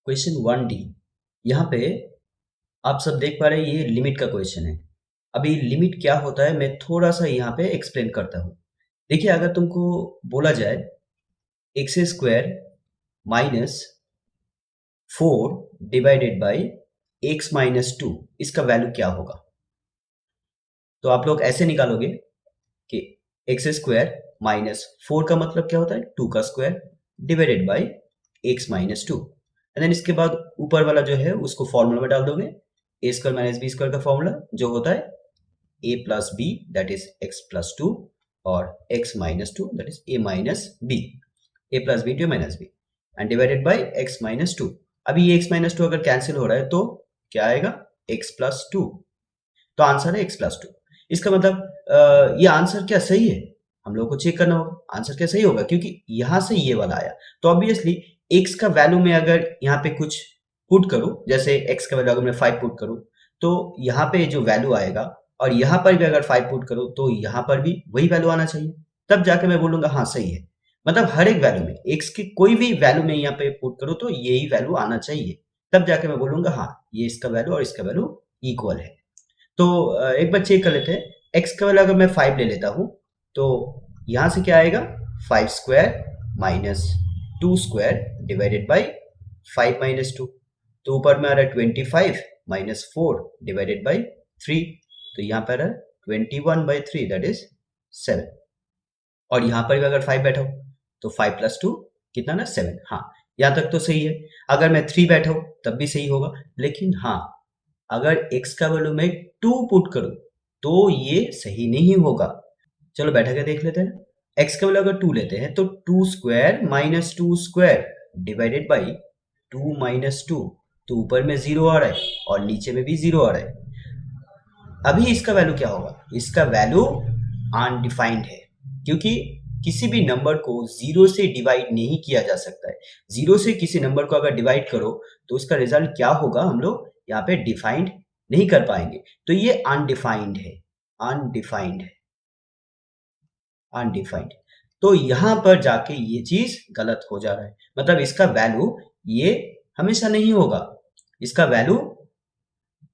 Question 1D। यहाँ पे आप सब देख पा रहे हैं ये लिमिट का क्वेश्चन है। अभी लिमिट क्या होता है मैं थोड़ा सा यहाँ पे एक्सप्लेन करता हूँ। देखिए अगर तुमको बोला जाए x square minus 4 divided by x minus 2 इसका वैल्यू क्या होगा? तो आप लोग ऐसे निकालोगे कि एक्स स्क्वायर माइनस 4 का मतलब क्या होता है 2 का square divided by x minus 2 and then इसके बाद ऊपर वाला जो है उसको फॉर्मूला में डाल दोगे a square minus b square का फॉर्मूला जो होता है a plus b that is x plus 2 और x minus 2 that is a minus b a plus b two minus b and divided by x minus 2। अभी ये x minus 2 अगर cancel हो रहा है तो क्या आएगा एक्स प्लस 2। तो आंसर है एक्स प्लस 2। इसका मतलब ये आंसर क्या सही है? हम लोग को चेक करना होगा आंसर क्या सही होगा क्योंकि यहां से ये वाला आया। तो ऑब्वियसली एक्स का वैल्यू में अगर यहाँ पे कुछ पुट करूं जैसे एक्स का वैल्यू अगर मैं 5 पुट करूं तो यहाँ पे जो वैल्यू आएगा और यहाँ पर भी अगर 5 पुट करूं तो यहाँ पर भी वही वैल्यू आना चाहिए। तब जाके मैं बोलूंगा हाँ सही है। मतलब हर एक वैल्यू में एक्स की कोई भी वैल्यू में यहाँ पे पुट करूं तो यही वैल्यू आना चाहिए। तब जाके मैं बोलूंगा हाँ ये इसका वैल्यू और इसका वैल्यू इक्वल है। तो एक बार चेक कर लेते हैं। एक्स का वैल्यू अगर मैं 5 ले लेता हूं तो यहां से क्या आएगा 5 square minus 2 square divided by 5 minus 2। तो ऊपर में आ रहा है 25 माइनस 4 डिवाइडेड बाई 3। तो यहाँ पर है 21/3 दैट इज 7। और यहाँ पर भी अगर 5 बैठा हो तो 5 प्लस 2 कितना ना 7। हाँ यहाँ तक तो सही है। अगर मैं 3 बैठा हूं तब भी सही होगा। लेकिन हाँ अगर x का वैल्यू में 2 पुट करूं तो ये सही नहीं होगा। चलो बैठा के देख लेते हैं। x का वैल्यू अगर 2 लेते हैं तो 2 square minus 2 square divided by 2 minus 2। तो ऊपर में 0 आ रहा है और नीचे में भी 0 आ रहा है। अभी इसका वैल्यू क्या होगा? इसका वैल्यू अनडिफाइंड है क्योंकि किसी भी नंबर को 0 से डिवाइड नहीं किया जा सकता है। 0 से किसी नंबर को अगर डिवाइड करो तो उसका रिजल्ट क्या होगा हम लोग यहाँ पे डिफाइंड नहीं कर पाएंगे। तो ये अनडिफाइंड है। अनडिफाइंड है। अनडिफाइंड। तो यहां पर जाके ये चीज गलत हो जा रहा है। मतलब इसका वैल्यू ये हमेशा नहीं होगा। इसका वैल्यू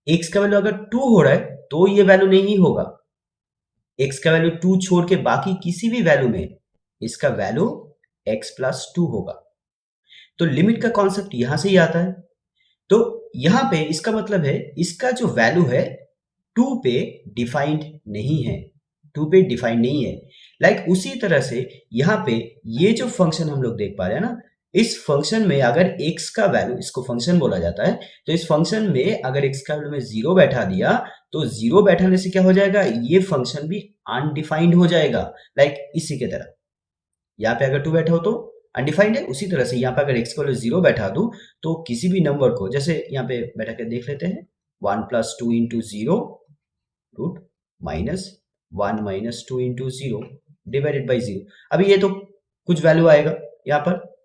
एक्स का वैल्यू अगर 2 हो रहा है तो ये वैल्यू नहीं होगा। एक्स का वैल्यू 2 छोड़ के बाकी किसी भी वैल्यू में इसका वैल्यू एक्स प्लस 2 होगा। तो लिमिट का कॉन्सेप्ट यहां से ही आता है। तो यहां पे इसका मतलब है इसका जो वैल्यू है 2 पे डिफाइंड नहीं है। 2 पे डिफाइंड नहीं है। लाइक उसी तरह से यहां पे ये जो फंक्शन हम लोग देख पा रहे हैं ना इस फंक्शन में अगर x का वैल्यू इसको फंक्शन बोला जाता है। तो इस फंक्शन में अगर x का वैल्यू में 0 बैठा दिया तो 0 बैठाने से क्या हो जाएगा ये फंक्शन भी अनडिफाइंड हो जाएगा। लाइक इसी के तरह यहाँ पे अगर 2 बैठा हो तो अनडिफाइंड है। उसी तरह से यहाँ पे अगर x को 0 बैठा दूं तो किसी भी नंबर को जैसे यहाँ पे बैठा के देख लेते हैं 1 plus 2 into 0 root minus 1 minus 2 into 0 divided by 0। अभी ये तो कुछ वैल्यू आएगा यहाँ पर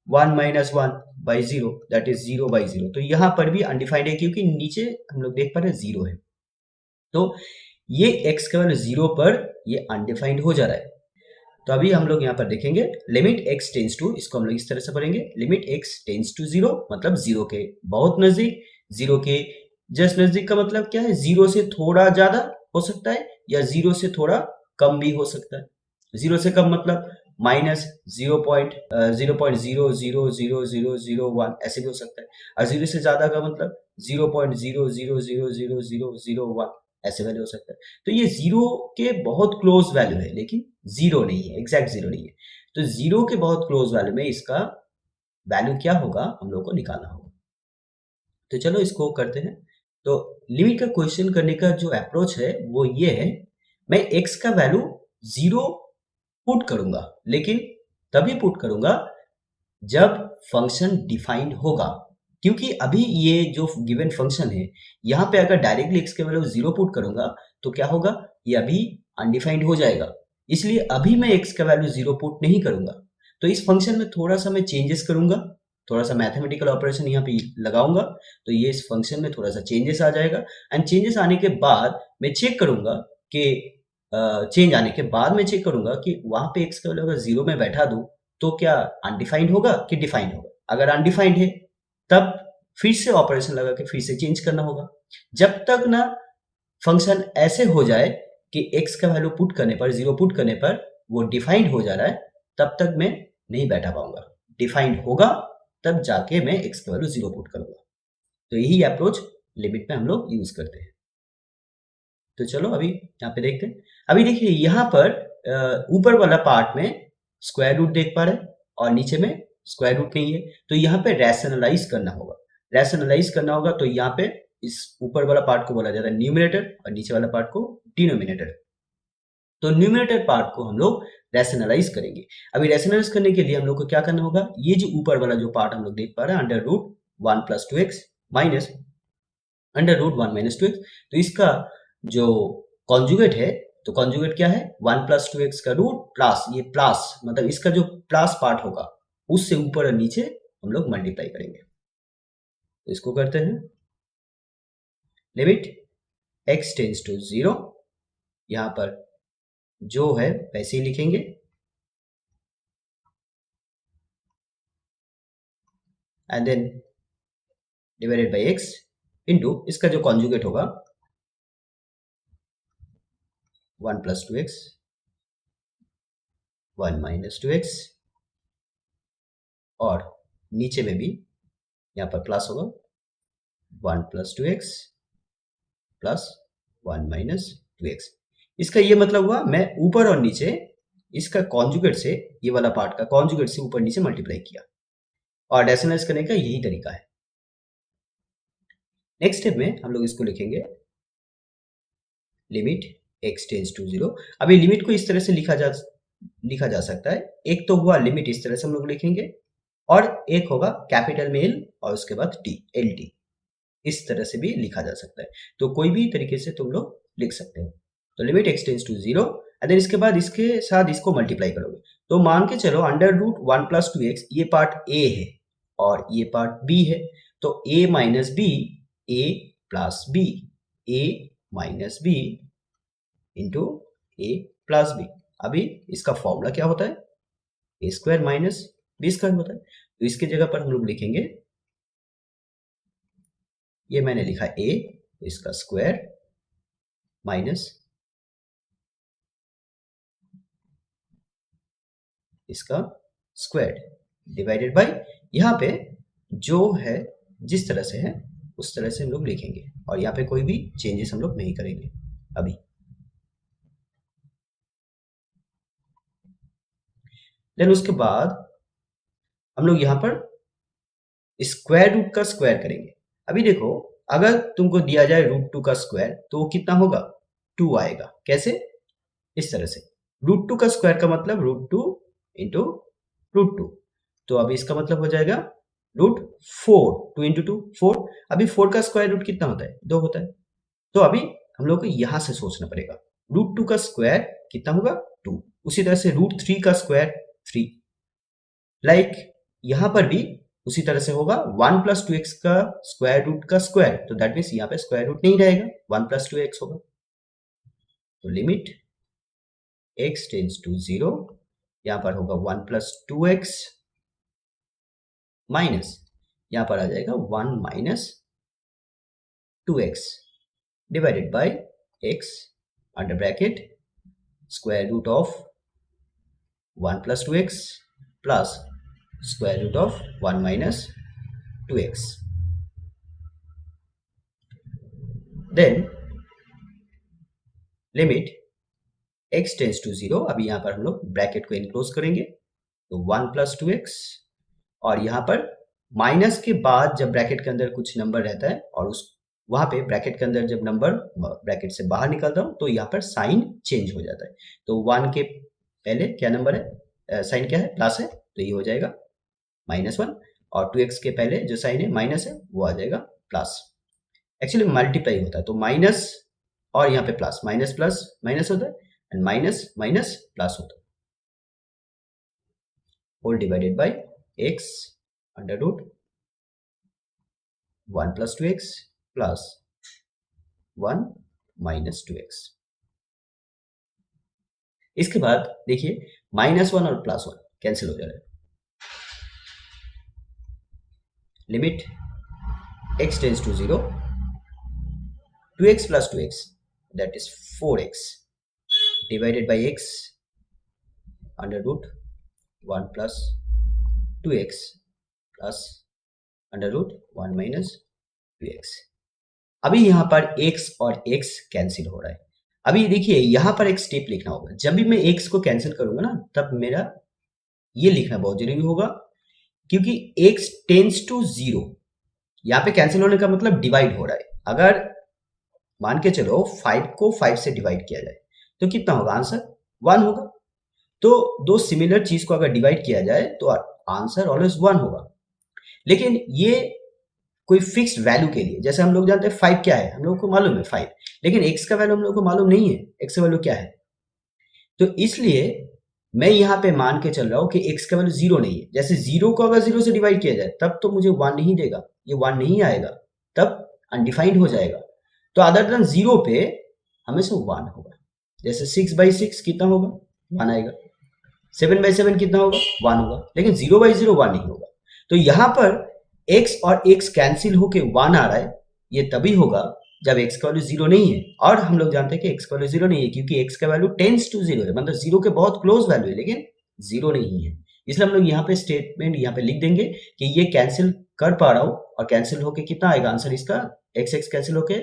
1 माइनस 1 बाई 0 दैट इज 0/0। तो यहाँ पर भी अनडिफाइंड है क्योंकि नीचे हम लोग देख पा रहे हैं 0 है। तो ये x का वैल्यू 0 पर ये अनडिफाइंड हो जा रहा है। तो अभी हम लोग यहाँ पर देखेंगे लिमिट x टेंस टू इसको हम लोग इस तरह से पढ़ेंगे लिमिट x टेंस टू 0 मतलब 0 के बहुत नजदीक। 0 के जस्ट नजदीक का मतलब क्या है 0 से थोड़ा ज्यादा हो सकता है या 0 से थोड़ा कम भी हो सकता है। 0 से कम मतलब माइनस 0.0000001 ऐसे भी हो सकता है। और 0 से ज्यादा का मतलब 0.0000001 ऐसे वैल्यू हो सकता है। तो ये 0 के बहुत क्लोज वैल्यू है लेकिन 0 नहीं है एग्जैक्ट 0 नहीं है। तो 0 के बहुत क्लोज वैल्यू में इसका वैल्यू क्या होगा हम लोग को निकालना होगा। तो चलो इसको करते हैं। तो लिमिट का क्वेश्चन करने का जो अप्रोच है वो ये है मैं x का वैल्यू 0 पुट करूंगा लेकिन तभी पुट करूंगा जब फंक्शन डिफाइंड होगा। क्योंकि अभी ये जो गिवन फंक्शन है यहाँ पे अगर डायरेक्टली x के वैल्यू 0 पुट करूंगा तो क्या होगा ये अभी अनडिफाइंड हो जाएगा। इसलिए अभी मैं x का वैल्यू 0 पुट नहीं करूंगा। तो इस फंक्शन में थोड़ा सा मैं चेंजेस करूंगा। थोड़ा सा मैथमेटिकल ऑपरेशन यहाँ पे लगाऊंगा तो ये इस फंक्शन में थोड़ा सा चेंजेस आ जाएगा। एंड चेंजेस आने के बाद मैं चेक करूंगा कि चेंज आने के बाद मैं चेक करूंगा कि वहां पे x का वैल्यू अगर 0 में बैठा दूं तो क्या अनडिफाइंड होगा कि डिफाइंड होगा। अगर अनडिफाइंड है तब फिर से ऑपरेशन लगा के फिर से चेंज करना होगा। जब तक ना फंक्शन ऐसे हो जाए कि x का वैल्यू पुट करने पर, 0 पुट करने पर वो डिफाइंड हो जा रहा है, तब तक मैं नहीं बैठा पाऊंगा। डिफाइंड होगा तब जाके मैं x का वैल्यू 0 पुट करूंगा। तो यही अप्रोच लिमिट में हम लोग यूज करते हैं। तो चलो अभी यहाँ पे देखते हैं। अभी देखिए यहाँ पर ऊपर वाला पार्ट में स्क्वायर रूट देख पा रहे हैं और नीचे में स्क्वायर रूट नहीं है, तो यहाँ पे रैशनलाइज करना होगा। रैशनलाइज करना होगा तो यहाँ पे इस ऊपर वाला पार्ट को बोला जाता है न्यूमरेटर और नीचे वाला पार्ट को डिनोमिनेटर। तो न्यूमरेटर पार्ट को हम लोग रैशनलाइज करेंगे। अभी रैशनलाइज करने के लिए हम लोग को क्या करना होगा, ये जो ऊपर वाला जो पार्ट हम लोग देख पा रहे हैं under root 1 plus 2x minus under root 1 minus 2x, तो इसका जो कॉन्जुगेट है, तो कॉन्जुगेट क्या है 1 प्लस 2x का रूट प्लस ये प्लस मतलब इसका जो प्लस पार्ट होगा उससे ऊपर और नीचे हम लोग मल्टीप्लाई करेंगे। तो इसको करते हैं लिमिट x टेंड्स टू 0, यहां पर जो है वैसे ही लिखेंगे and then divided by x into इसका जो कॉन्जुगेट होगा 1 प्लस 2x 1 माइनस 2x और नीचे में भी यहाँ पर प्लस होगा 1 plus 2x plus 1 minus 2x। इसका ये मतलब हुआ मैं ऊपर और नीचे इसका कॉन्जुगेट से, ये वाला पार्ट का कॉन्जुगेट से ऊपर नीचे मल्टीप्लाई किया और डेसिमलाइज करने का यही तरीका है। नेक्स्ट स्टेप में हम लोग इसको लिखेंगे लिमिट x टेंड्स टू 0। अभी लिमिट को इस तरह से लिखा जा सकता है। एक तो हुआ लिमिट इस तरह से हम लोग लिखेंगे और एक होगा कैपिटल में L और उसके बाद T, LT, इस तरह से भी लिखा जा सकता है। तो कोई भी तरीके से तुम लोग लिख सकते हो। तो limit x tends to 0 and then इसके बाद इसके साथ इसको मल्टीप्लाई करोगे तो मान के चलो अंडर रूट 1 प्लस 2x ये पार्ट a है और ये पार्ट b है, तो a minus b a plus b, a minus b into a plus b. अभी इसका फॉर्मूला क्या होता है, a square minus b square होता है। तो इसकी जगह पर हम लोग लिखेंगे, ये मैंने लिखा a, इसका स्क्वायर माइनस इसका स्क्वायर डिवाइडेड बाय, यहाँ पे जो है जिस तरह से है उस तरह से हम लोग लिखेंगे और यहाँ पे कोई भी चेंजेस हम लोग नहीं करेंगे अभी। देन उसके बाद हम लोग यहाँ पर स्क्वायर रूट का स्क्वायर करेंगे। अभी देखो अगर तुमको दिया जाए रूट 2 का स्क्वायर तो वो कितना होगा, 2 आएगा। कैसे, इस तरह से रूट 2 का स्क्वायर का मतलब रूट 2 इंटू रूट 2, तो अभी इसका मतलब हो जाएगा रूट 4, 2 इंटू 2 4। अभी 4 का स्क्वायर रूट कितना होता है, 2 होता है। तो अभी हम लोग को यहां से सोचना पड़ेगा रूट 2 का स्क्वायर कितना होगा 2, उसी तरह से रूट 3 का स्क्वायर 3, लाइक यहां पर भी उसी तरह से होगा 1 प्लस 2x का स्क्वायर रूट का स्क्वायर, तो दैट मीन्स यहाँ पे स्क्वायर रूट नहीं रहेगा, 1 प्लस 2x होगा। तो लिमिट x टेंड्स टू 0, यहाँ पर होगा 1 प्लस 2x माइनस यहाँ पर आ जाएगा 1 minus 2x divided by x under bracket square root of 1 plus 2x plus square root of 1 minus 2x। Then limit x tends to 0, अभी यहाँ पर हम लोग ब्रैकेट को इनक्लोज करेंगे तो 1 प्लस 2x और यहाँ पर माइनस के बाद जब ब्रैकेट के अंदर कुछ नंबर रहता है और उस वहां पे ब्रैकेट के अंदर जब नंबर ब्रैकेट से बाहर निकलता हूं तो यहाँ पर साइन चेंज हो जाता है। तो 1 के पहले क्या नंबर है, साइन क्या है, प्लस है, तो ये हो जाएगा -1 और 2x के पहले जो साइन है माइनस है वो आ जाएगा प्लस। एक्चुअली मल्टीप्लाई होता है तो माइनस और यहाँ पे प्लस, माइनस प्लस माइनस होता है एंड माइनस माइनस प्लस होता है, whole divided by x under root 1 plus 2x plus 1 minus 2x। इसके बाद देखिए -1 और +1 कैंसिल हो जा रहा है, limit x tends to 0, 2x plus 2x, that is 4x, divided by x under root 1 plus 2x plus under root 1 minus 2x। अभी यहाँ पर x और x कैंसिल हो रहा है। अभी देखिए यहाँ पर एक स्टेप लिखना होगा। जब भी मैं x को कैंसिल करूंगा ना, तब मेरा ये लिखना बहुत जरूरी होगा, क्योंकि x टेंस टू 0, यहाँ पे कैंसिल होने का मतलब डिवाइड हो रहा है। अगर मान के चलो 5 को 5 से डिवाइड किया जाए तो कितना होगा? आंसर 1 होगा। तो दो सिमिलर चीज को अगर डिवाइड किया जाए तो आंसर ऑलवेज 1 होगा। लेकिन ये कोई फिक्स्ड वैल्यू के लिए, जैसे हम लोग जानते हैं 5 क्या है, हम लोगों को मालूम है 5, लेकिन x का वैल्यू हम लोगों को मालूम नहीं है, x का वैल्यू क्या है। तो इसलिए मैं यहाँ पे मान के चल रहा हूँ कि x का वैल्यू 0 नहीं है। जैसे 0 को अगर 0 से डिवाइड किया जाए तब तो मुझे 1 नहीं देगा, ये 1 नहीं आएगा, तब अनडिफाइंड हो जाएगा। तो अदर देन 0 पे हमेशा 1 होगा। जैसे 6/6 कितना होगा? 1 आएगा। 7/7 कितना होगा? 1 होगा। लेकिन 0/0 1 नहीं होगा। तो यहाँ पर x और x कैंसिल होके 1 आ रहा है, ये तभी होगा जब x का वैल्यू 0 नहीं है। और हम लोग जानते हैं कि x का वैल्यू 0 नहीं है, क्योंकि x का वैल्यू टेंस टू 0 है, मतलब 0 के बहुत क्लोज वैल्यू है, लेकिन 0 नहीं है। इसलिए हम लोग यहाँ पे स्टेटमेंट यहाँ पे लिख देंगे कि ये कैंसिल कर पा रहा हूँ, और कैंसिल होके कितना आएगा आंसर इसका? x कैंसिल होके,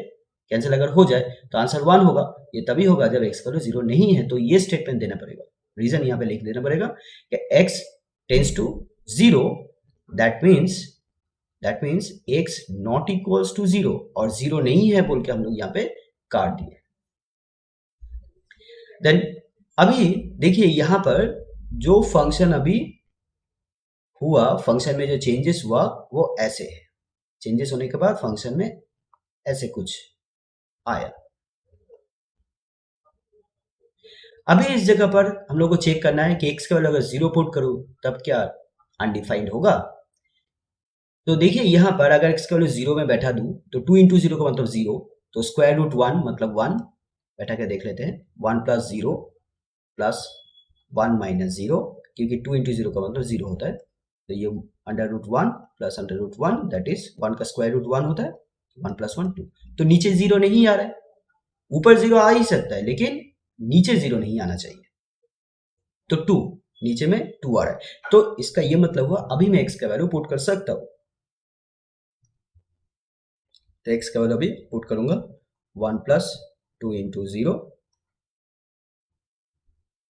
कैंसिल अगर हो जाए तो आंसर 1 होगा। ये तभी होगा जब x का वैल्यू 0 नहीं है। तो ये स्टेटमेंट देना पड़ेगा, रीजन यहाँ पे लिख देना पड़ेगा कि x tends to 0, that means x not equals to 0, और 0 नहीं है बोल के हम लोग यहाँ पे काट दिए। देन अभी देखिए यहाँ पर जो फंक्शन अभी हुआ, फंक्शन में जो चेंजेस हुआ वो ऐसे है। चेंजेस होने के बाद फंक्शन में ऐसे कुछ आया। अभी इस जगह पर हम लोग को चेक करना है कि x का वैल्यू अगर 0 पुट करूं तब क्या अनडिफाइंड होगा। तो देखिए यहाँ पर अगर x का वैल्यू 0 में बैठा दूं तो 2 इंटू 0 का मतलब 0, तो स्क्वायर रूट 1 मतलब 1 बैठा के देख लेते हैं। 1 प्लस 0 प्लस 1 माइनस 0, क्योंकि 2 इंटू 0 का मतलब 0 होता है। तो ये under root 1 plus under root 1, that is 1 का स्क्वायर रूट 1 होता है। 1 प्लस 1 2। तो नीचे 0 नहीं आ रहा है, ऊपर 0 आ ही सकता है, लेकिन नीचे 0 नहीं आना चाहिए। तो 2, नीचे में 2 आ रहा है, तो इसका ये मतलब हुआ अभी मैं x का वैल्यू पुट कर सकता हूं। तो x का वैल्यू अभी पुट करूंगा 1 प्लस 2 इंटू 0,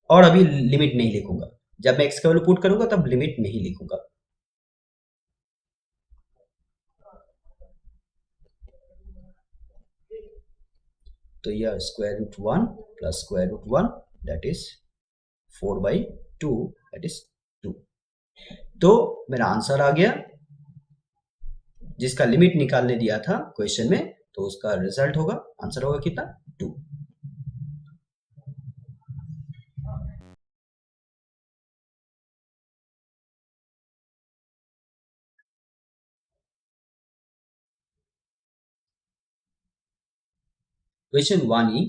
और अभी लिमिट नहीं लिखूंगा। जब मैं x का वैल्यू पुट करूंगा तब लिमिट नहीं लिखूंगा। तो यह square root 1 plus square root 1, that is 4/2, that is 2। तो मेरा आंसर आ गया, जिसका लिमिट निकालने दिया था क्वेश्चन में, तो उसका रिजल्ट होगा, आंसर होगा कितना? 2। Question 1E,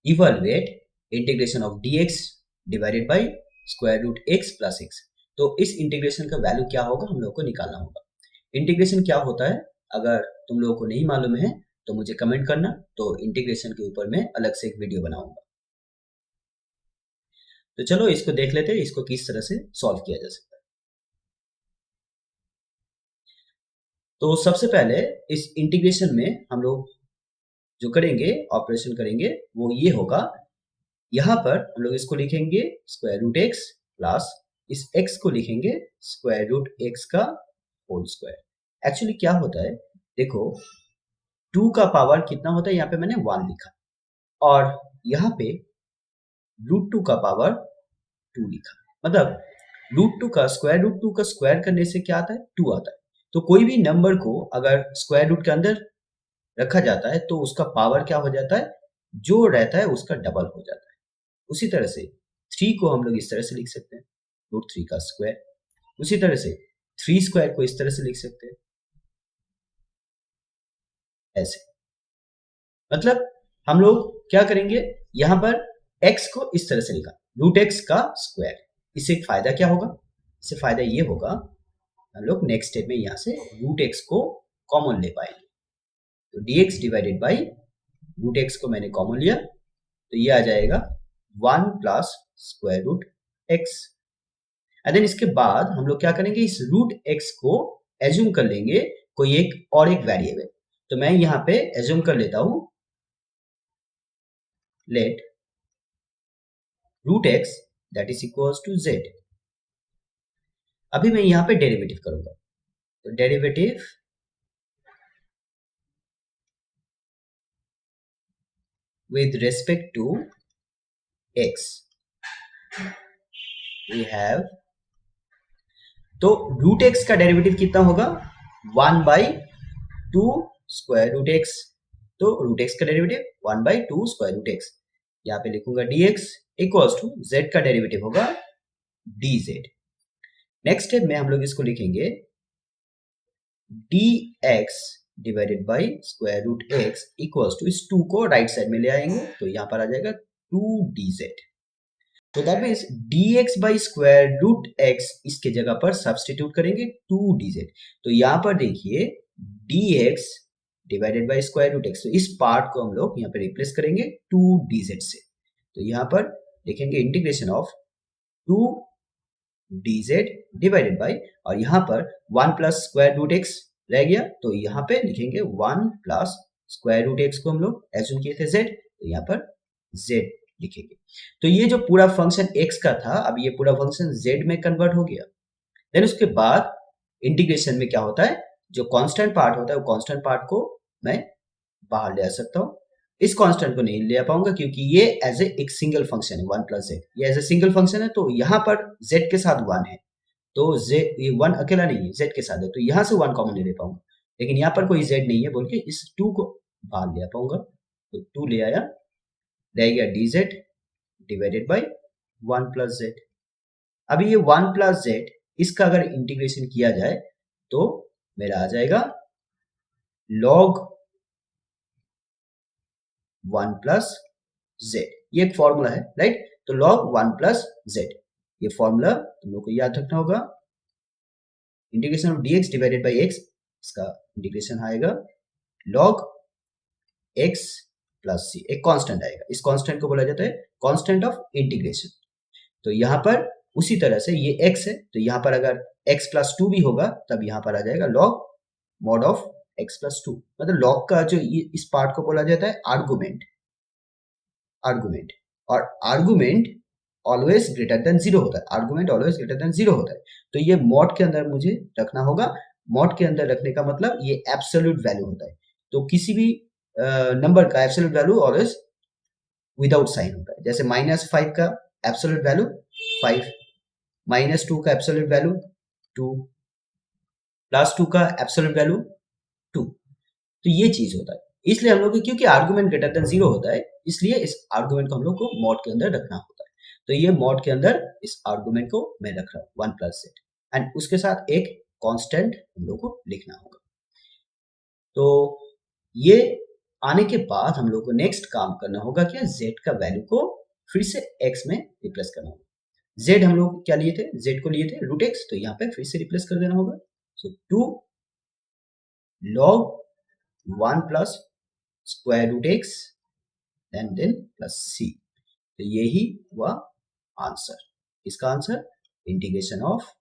evaluate integration of dx divided by square root x plus x। तो इस इंटीग्रेशन का वैल्यू क्या होगा हम लोग को निकालना होगा। इंटीग्रेशन क्या होता है अगर तुम लोगों को नहीं मालूम है तो मुझे कमेंट करना, तो इंटीग्रेशन के ऊपर मैं अलग से एक वीडियो बनाऊंगा। तो चलो इसको देख लेते हैं, इसको किस तरह से सॉल्व किया जा सकता है। तो सबसे पहले इस इंटीग्रेशन में हम लोग जो करेंगे, ऑपरेशन करेंगे, वो ये होगा। यहाँ पर हम लोग इसको लिखेंगे स्क्वायर रूट एक्स प्लस इस x को लिखेंगे स्क्वायर रूट एक्स का होल स्क्वायर। एक्चुअली क्या होता है देखो, 2 का पावर कितना होता है, यहाँ पे मैंने 1 लिखा, और यहाँ पे रूट 2 का पावर 2 लिखा। मतलब रूट 2 का स्क्वायर रूट 2 का स्क्वायर करने से क्या आता है? 2 आता है। तो कोई भी नंबर को अगर स्क्वायर रूट के अंदर रखा जाता है तो उसका पावर क्या हो जाता है? जो रहता है उसका डबल हो जाता है। उसी तरह से 3 को हम लोग इस तरह से लिख सकते हैं, रूट 3 का स्क्वायर। उसी तरह से 3 स्क्वायर को इस तरह से लिख सकते हैं, ऐसे। मतलब हम लोग क्या करेंगे, यहां पर x को इस तरह से लिखा, रूट एक्स का स्क्वायर। इससे एक फायदा क्या होगा? इससे फायदा ये होगा हम लोग नेक्स्ट स्टेप में यहाँ से रूट एक्स को कॉमन ले पाएंगे। तो dx divided by root x को मैंने कॉमन लिया, तो ये आ जाएगा 1 plus square root x. And then इसके बाद हम लोग क्या करेंगे, इस रूट एक्स को एज्यूम कर लेंगे कोई एक और एक वेरिएबल। तो मैं यहाँ पे एज्यूम कर लेता हूँ, let root x that is equals to z. अभी मैं यहाँ पे डेरिवेटिव करूंगा, तो derivative with respect to x we have, तो रूट एक्स का डेरिवेटिव कितना होगा, 1/2 स्क्वायर रूट एक्स। तो रूट एक्स का डेरिवेटिव 1/2 स्क्वायर रूट एक्स, यहाँ पे लिखूंगा dx इक्वल्स टू z का डेरिवेटिव होगा dz। नेक्स्ट स्टेप में हम लोग इसको लिखेंगे dx divided by square root x equals to, इस 2 को राइट साइड में ले आएंगे, तो यहाँ पर आ जाएगा 2dz। तो that means dx by square root x, इसके जगह पर सब्सटीट्यूट करेंगे 2dz। तो यहाँ पर देखिए dx divided by square root x, तो इस पार्ट को हम लोग यहाँ पे रिप्लेस करेंगे 2dz से। तो यहाँ पर लिखेंगे integration of 2dz divided by, और यहाँ पर 1 प्लस स्क्वायर रूट एक्स रह गया, तो यहाँ पे लिखेंगे 1 प्लस स्क्वायर रूट एक्स को हम लोग एज्यूम किए थे z, तो यहाँ पर z लिखेंगे। तो ये जो पूरा फंक्शन x का था, अब ये पूरा फंक्शन z में कन्वर्ट हो गया। देन उसके बाद इंटीग्रेशन में क्या होता है, जो कांस्टेंट पार्ट होता है वो कांस्टेंट पार्ट को मैं बाहर ले आ सकता हूँ, इस कांस्टेंट को नहीं ले आ पाऊंगा क्योंकि ये एज ए एक सिंगल फंक्शन है 1 प्लस जेड, ये एज ए सिंगल फंक्शन है, तो यहाँ पर z के साथ 1 है, तो z ये 1 अकेला नहीं है, z के साथ है, तो यहाँ से 1 कॉमन नहीं ले पाऊंगा। लेकिन यहाँ पर कोई z नहीं है बोल के इस 2 को बाहर ले आ पाऊंगा, तो 2 ले आया, रह गया dz divided by 1 plus Z. अभी ये 1 प्लस जेड, इसका अगर इंटीग्रेशन किया जाए तो मेरा आ जाएगा log 1 प्लस जेड, ये एक फॉर्मूला है राइट। तो log 1 प्लस जेड, ये फॉर्मूला तुम लोग को याद रखना होगा। Integration of dx divided by x, इसका इंटीग्रेशन आएगा log x प्लस c, एक कांस्टेंट आएगा, इस कांस्टेंट को बोला जाता है कांस्टेंट ऑफ इंटीग्रेशन। तो यहाँ पर उसी तरह से ये x है, तो यहाँ पर अगर x प्लस 2 भी होगा तब यहाँ पर आ जाएगा log mod of x plus 2, मतलब log का जो इस पार्ट को बोला जाता है आर्गुमेंट, आर्गुमेंट, और आर्गुमेंट ऑलवेज ग्रेटर देन 0 होता है, आर्गुमेंट ऑलवेज ग्रेटर देन 0 होता है। तो ये मॉड के अंदर मुझे रखना होगा, मॉड के अंदर रखने का मतलब ये एब्सोल्यूट वैल्यू होता है, तो किसी भी नंबर का absolute value always without sign होता है। जैसे -5 का एब्सोल्यूट वैल्यू 5, -2 का एब्सोल्यूट वैल्यू 2, +2 का एब्सोल्यूट वैल्यू 2, तो ये चीज होता है। इसलिए हम लोग क्योंकि आर्गुमेंट ग्रेटर देन 0 होता है, इसलिए इस आर्गुमेंट को हम लोग को मॉड के अंदर रखना होता है। तो ये मॉड के अंदर इस आर्गुमेंट को मैं रख रहा हूँ 1 प्लस जेड, एंड उसके साथ एक कांस्टेंट हम लोग को लिखना होगा। तो ये आने के बाद हम लोग को नेक्स्ट काम करना होगा क्या, z का वैल्यू को फिर से x में रिप्लेस करना होगा। z हम लोग क्या लिए थे, z को लिए थे रूट x, तो यहाँ पे फिर से रिप्लेस कर देना होगा। So 2 log 1 plus square root x then plus c, तो यही हुआ आंसर। इसका answer integration of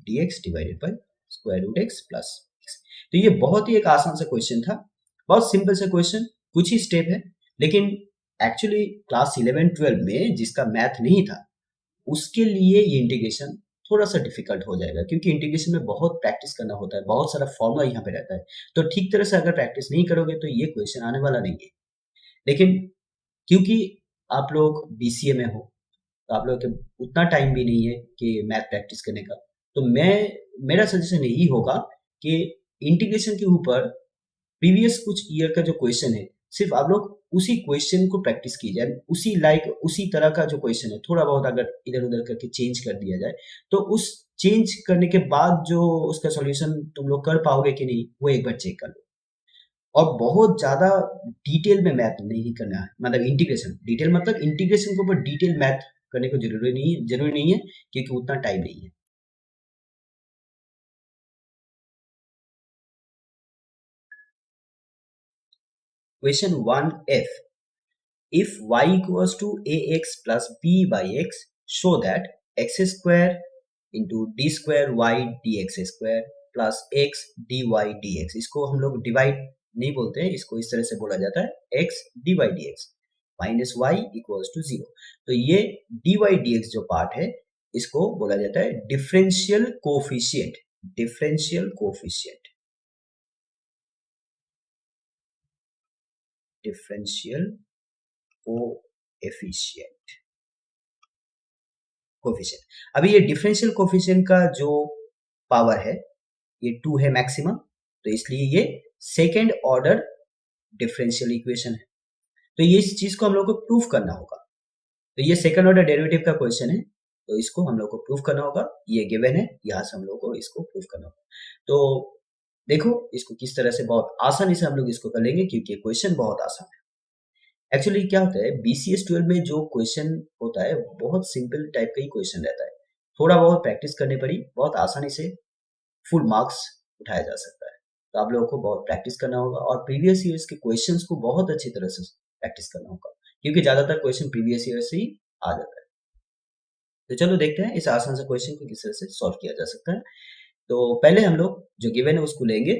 dx divided by square root x plus x। तो ये बहुत ही एक आसान सा क्वेश्चन था, बहुत सिंपल सा क्वेश्चन, कुछ ही स्टेप है, लेकिन एक्चुअली क्लास 11-12 में जिसका मैथ नहीं था उसके लिए ये इंटीग्रेशन थोड़ा सा डिफिकल्ट हो जाएगा, क्योंकि इंटीग्रेशन में बहुत प्रैक्टिस करना होता है, बहुत सारा फॉर्मूला यहाँ पे रहता है, तो ठीक तरह से अगर प्रैक्टिस नहीं करोगे तो ये क्वेश्चन आने वाला नहीं है। लेकिन क्योंकि आप लोग बीसीए में हो, तो आप लोग के उतना टाइम भी नहीं है कि मैथ प्रैक्टिस करने का, तो मेरा सजेशन यही होगा कि इंटीग्रेशन के ऊपर प्रीवियस कुछ ईयर का जो क्वेश्चन है, सिर्फ आप लोग उसी क्वेश्चन को प्रैक्टिस कीजिए, उसी तरह का जो क्वेश्चन है थोड़ा बहुत अगर इधर उधर करके चेंज कर दिया जाए, तो उस चेंज करने के बाद जो उसका सॉल्यूशन तुम लोग कर पाओगे कि नहीं वो एक बार चेक कर लो। और बहुत ज्यादा डिटेल में मैथ नहीं करना है, मतलब इंटीग्रेशन डिटेल, मतलब इंटीग्रेशन के ऊपर डिटेल मैथ करने को जरूरी नहीं है क्योंकि उतना टाइम नहीं है। Question 1F, if y equals to ax plus b by x, show that x square into d square y dx square plus x dy dx, इसको हम लोग डिवाइड नहीं बोलते हैं, इसको इस तरह से बोला जाता है x dy dx minus y equals to 0। तो ये dy dx जो पार्ट है इसको बोला जाता है differential coefficient, differential coefficient, differential coefficient, coefficient. अभी ये डिफरेंशियल कोफिशिएंट का जो पावर है ये 2 है मैक्सिमम, तो इसलिए ये सेकेंड ऑर्डर डिफरेंशियल इक्वेशन है। तो ये इस चीज को हम लोग को प्रूफ करना होगा। तो ये सेकंड ऑर्डर डेरिवेटिव का क्वेश्चन है, तो इसको हम लोग को प्रूफ करना होगा। ये गिवन है, यहाँ से हम लोग को इसको प्रूफ करना होगा। तो देखो इसको किस तरह से बहुत आसानी से हम लोग इसको कर लेंगे, क्योंकि क्वेश्चन बहुत आसान है। एक्चुअली क्या होता है, BCS 12 में जो क्वेश्चन होता है बहुत सिंपल टाइप का ही क्वेश्चन रहता है। थोड़ा बहुत प्रैक्टिस करने पर ही बहुत आसानी से फुल मार्क्स उठाया जा सकता है। तो आप लोगों को बहुत प्रैक्टिस करना होगा और प्रीवियस ईयर्स के क्वेश्चंस को बहुत अच्छी तरह से प्रैक्टिस करना होगा, क्योंकि ज्यादातर क्वेश्चन प्रीवियस ईयर से ही आ जाता है। तो चलो देखते हैं इस आसान से क्वेश्चन को किस तरह से सॉल्व किया जा सकता है। तो पहले हम लोग जो गिवन है उसको लेंगे,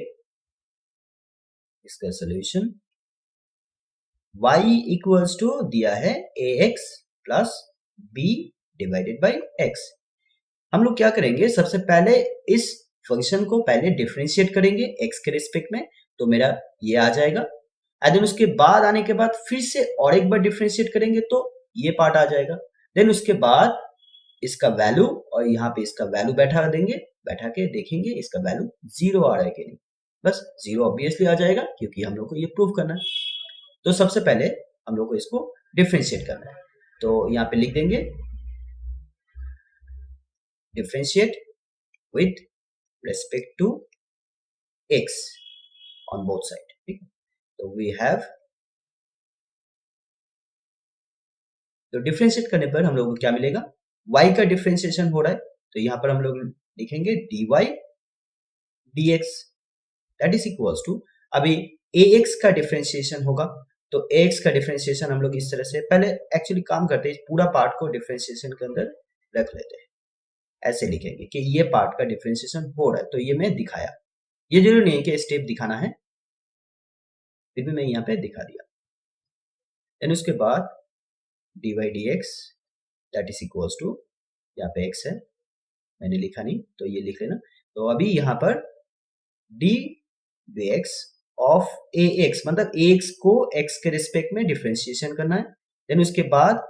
इसका सोल्यूशन y इक्वल्स टू दिया है ax plus b divided by x। हम लोग क्या करेंगे, सबसे पहले इस फंक्शन को पहले डिफरेंशिएट करेंगे x के रिस्पेक्ट में, तो मेरा ये आ जाएगा। देन उसके बाद आने के बाद फिर से और एक बार डिफरेंशिएट करेंगे तो ये पार्ट आ जाएगा। देन उसके बाद इसका वैल्यू और यहाँ पे इसका वैल्यू बैठा देंगे, बैठा के देखेंगे इसका वैल्यू 0 आ रहा है कि नहीं। बस 0 ऑब्वियसली आ जाएगा, क्योंकि हम लोग को ये प्रूव करना है। तो सबसे पहले हम लोग को इसको डिफरेंशिएट करना है, तो यहाँ पे लिख देंगे differentiate with respect to x on both side. ठीक है, तो वी हैव, तो डिफरेंशिएट करने पर हम लोग को क्या मिलेगा, y का डिफरेंशिएशन हो रहा है, तो यहाँ पर हम लोग लिखेंगे dy dx that is equals to, अभी ax का डिफरेंशिएशन होगा, तो ax का डिफरेंशिएशन हम लोग इस तरह से पहले एक्चुअली काम करते हैं, पूरा पार्ट को डिफरेंशिएशन के अंदर रख लेते हैं। ऐसे लिखेंगे कि ये पार्ट का डिफरेंशिएशन हो रहा है, तो ये मैं दिखाया, ये जरूरी नहीं है कि स्टेप दिखाना है, फिर भी मैं यहाँ पे दिखा दिया। देन उसके बाद dy dx that is equals to, यहाँ पे x है, मैंने लिखा नहीं तो ये लिख लेना। तो अभी यहाँ पर dx ऑफ ax, मतलब ax को x के रिस्पेक्ट में डिफरेंशिएशन करना है। देन उसके बाद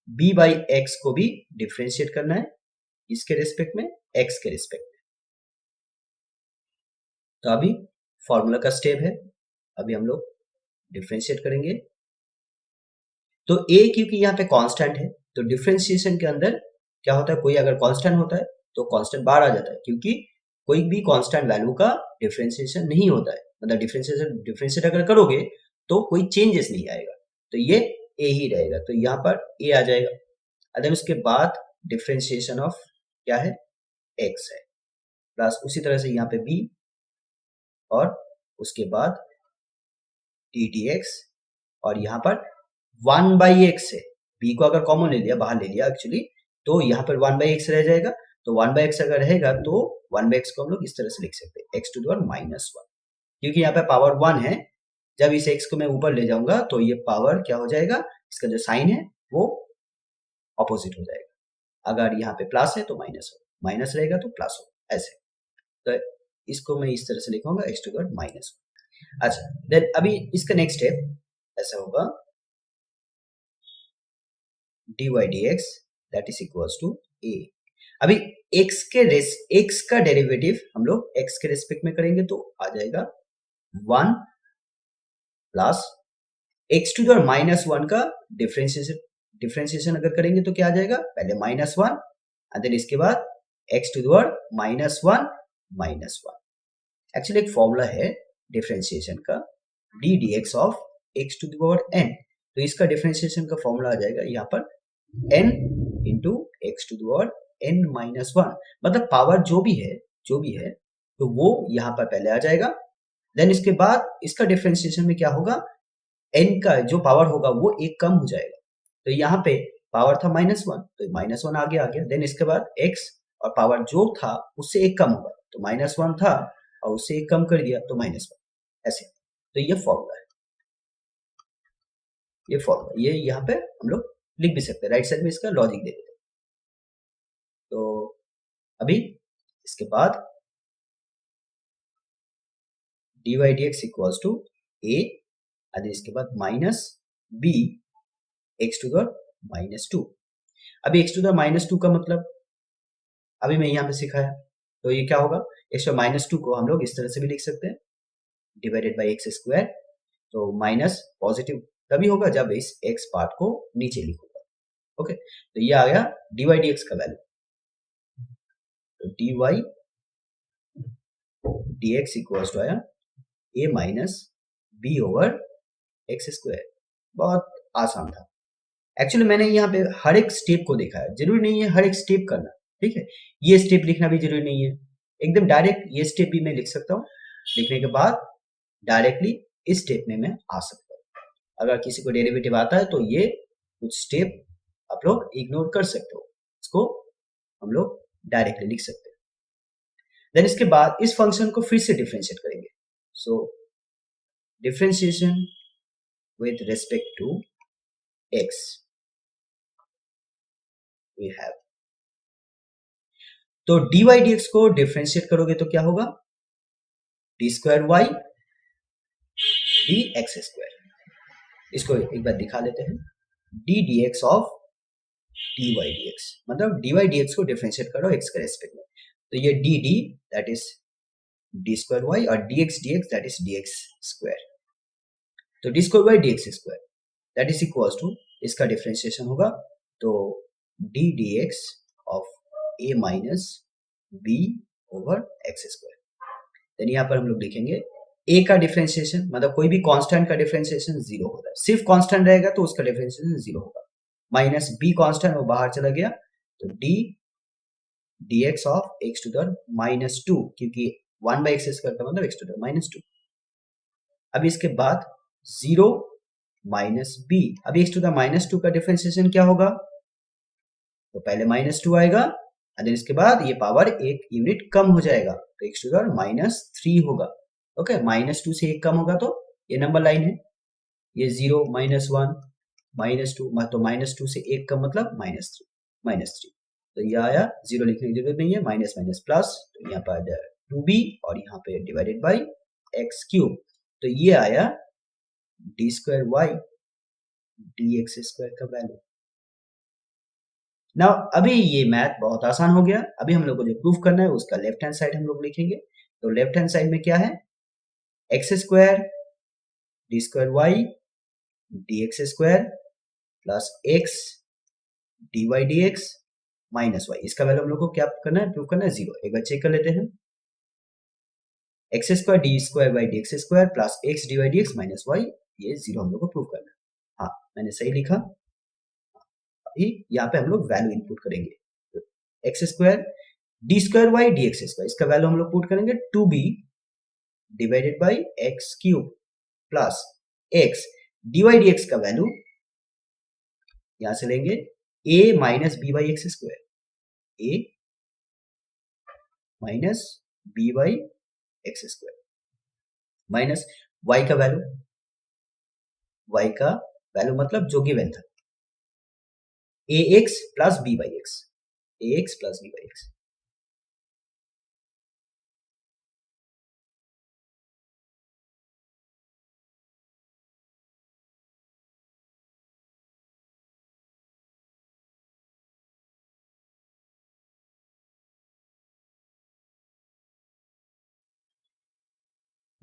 b बाई x को भी डिफरेंशिएट करना है, इसके रिस्पेक्ट में, x के रिस्पेक्ट में। तो अभी फॉर्मूला का स्टेप है, अभी हम लोग डिफरेंशिएट करेंगे। तो a क्योंकि यहाँ पे कांस्टेंट है, तो डिफरेंशिएशन के अंदर क्या होता है, कोई अगर कांस्टेंट होता है तो कांस्टेंट बाहर आ जाता है, क्योंकि कोई भी कांस्टेंट वैल्यू का डिफरेंशिएशन नहीं होता है, मतलब डिफरेंशिएट अगर करोगे तो कोई चेंजेस नहीं आएगा, तो ये a ही रहेगा, तो यहाँ पर a आ जाएगा। देन उसके बाद डिफरेंशिएशन ऑफ क्या है, x है, प्लस उसी तरह से यहाँ पे b, और उसके बाद dx, और यहाँ पर 1 बाई x है, b को अगर कॉमन ले लिया, बाहर ले लिया एक्चुअली, तो यहाँ पर 1 बाई x रह जाएगा। तो 1 बाई x अगर रहेगा तो 1 बाई x को हम लोग इस तरह से लिख सकते हैं, x to the power minus 1, क्योंकि यहाँ पे पावर 1 है। जब इस x को मैं ऊपर ले जाऊंगा तो ये पावर क्या हो जाएगा, इसका जो साइन है वो ऑपोजिट हो जाएगा। अगर यहाँ पे प्लस है तो माइनस हो, माइनस रहेगा तो प्लस हो, ऐसे। तो इसको मैं इस तरह से लिखूंगा x to the power minus 1। अच्छा, देन अभी इसका नेक्स्ट स्टेप ऐसा होगा, dy dx that is equals to a। अभी x का डेरिवेटिव हम लोग x के रिस्पेक्ट में करेंगे, तो आ जाएगा 1 plus x to the power minus 1 का डिफरेंशिएशन अगर करेंगे तो क्या आ जाएगा, पहले माइनस 1 और देन इसके बाद x to the power minus 1 minus 1। Actually एक फॉर्मूला है डिफरेंशिएशन का, d dx of x to the power n, तो इसका डिफरेंशिएशन का फॉर्मूला आ जाएगा यहाँ पर n into x to the power n minus 1, मतलब पावर जो भी है तो वो यहाँ पर पहले आ जाएगा, देन इसके बाद इसका डिफरेंशिएशन में क्या होगा, n का जो पावर होगा वो एक कम हो जाएगा। तो यहाँ पे पावर था -1, तो -1 आगे आ गया। देन इसके बाद x और पावर जो था उससे एक कम होगा, तो -1 था और उससे एक कम कर दिया तो -1 ऐसे। तो ये फॉर्मूला है, ये फॉर्मूला, ये यहाँ पे हम लोग लिख भी सकते हैं, राइट साइड में इसका लॉजिक दे देते हैं। तो अभी इसके बाद dy dx equals to a, और इसके बाद minus b x to the -2। अभी x टू द -2 का मतलब अभी मैं यहाँ पे सिखाया, तो ये क्या होगा, x टू -2 को हम लोग इस तरह से भी लिख सकते हैं, डिवाइडेड बाई एक्स स्क्वायर। तो माइनस पॉजिटिव तभी होगा जब इस x पार्ट को नीचे लिखूंगा। ओके, तो ये आ गया dy dx का वैल्यू। तो dy dx इक्वल्स टू आया a minus b over x square. बहुत आसान था। एक्चुअली मैंने यहाँ पे हर एक स्टेप को देखा है, जरूरी नहीं है हर एक स्टेप करना, ठीक है। ये स्टेप लिखना भी जरूरी नहीं है, एकदम डायरेक्ट ये स्टेप भी मैं लिख सकता हूँ, लिखने के बाद डायरेक्टली इस स्टेप में मैं आ सकता हूँ। अगर किसी को डेरिवेटिव आता है तो ये कुछ स्टेप आप लोग इग्नोर कर सकते हो, इसको हम लोग डायरेक्टली लिख सकते हैं। देन इसके बाद इस फंक्शन को फिर से डिफरेंशिएट करेंगे। सो differentiation with respect to x we have, तो dy dx को डिफरेंशिएट करोगे तो क्या होगा, d square y d x square. इसको एक बार दिखा लेते हैं, d d x of d y d x, मतलब डी वाई डी एक्स को डिफरेंशिएट करो एक्स के रेस्पेक्ट में, तो ये d d that is d square y और d x that is d x square. तो d square y d x square that is equals to, इसका differentiation होगा तो d d x of a minus b over x square. Then यहाँ पर हम लोग लिखेंगे a का डिफरेंशिएशन, मतलब कोई भी कांस्टेंट का डिफरेंशिएशन 0 होता है, सिर्फ कांस्टेंट रहेगा तो उसका डिफरेंशिएशन 0 होगा। माइनस b कांस्टेंट वो बाहर चला गया, तो d dx of x to the -2, क्योंकि 1 बाई एक्स स्क्वायर का मतलब x टू द -2। अब इसके बाद 0 माइनस b, अब x टू द -2 का डिफरेंशिएशन क्या होगा, तो पहले -2 आएगा और इसके बाद ये पावर एक यूनिट कम हो जाएगा, तो x टू द -3 होगा। ओके, -2 से एक कम होगा तो ये नंबर लाइन है, ये 0 -1 -2, तो -2 से एक कम मतलब -3। तो ये आया, 0 लिखने की जरूरत नहीं है, माइनस माइनस प्लस, तो यहाँ पर 2b और यहाँ पे डिवाइडेड बाई एक्स क्यूब, तो ये आया d square y d x square का वैल्यू। नाउ अभी ये मैथ बहुत आसान हो गया। अभी हम लोग को जो प्रूफ करना है उसका लेफ्ट हैंड साइड हम लोग लिखेंगे। तो लेफ्ट हैंड साइड में क्या है, x square d square y d x square plus x d y d x minus y, इसका वैल्यू हम लोग को क्या करना है, प्रूफ करना है 0। एक बार चेक कर लेते हैं, x square d square y d x square plus x d y d x minus y, ये 0 हम लोग को प्रूफ करना है। हाँ, मैंने सही लिखा। अभी यहाँ पे हम लोग वैल्यू इनपुट करेंगे, x square d square y d x square, इसका वैल्यू हम लोग पुट करेंगे 2b divided by x cube plus x d y d x का वैल्यू यहां से लेंगे a minus b by x square, a minus b by x square minus y का value, y का वैल्यू मतलब जो गिवन था, a x plus b by x, a x plus b by x.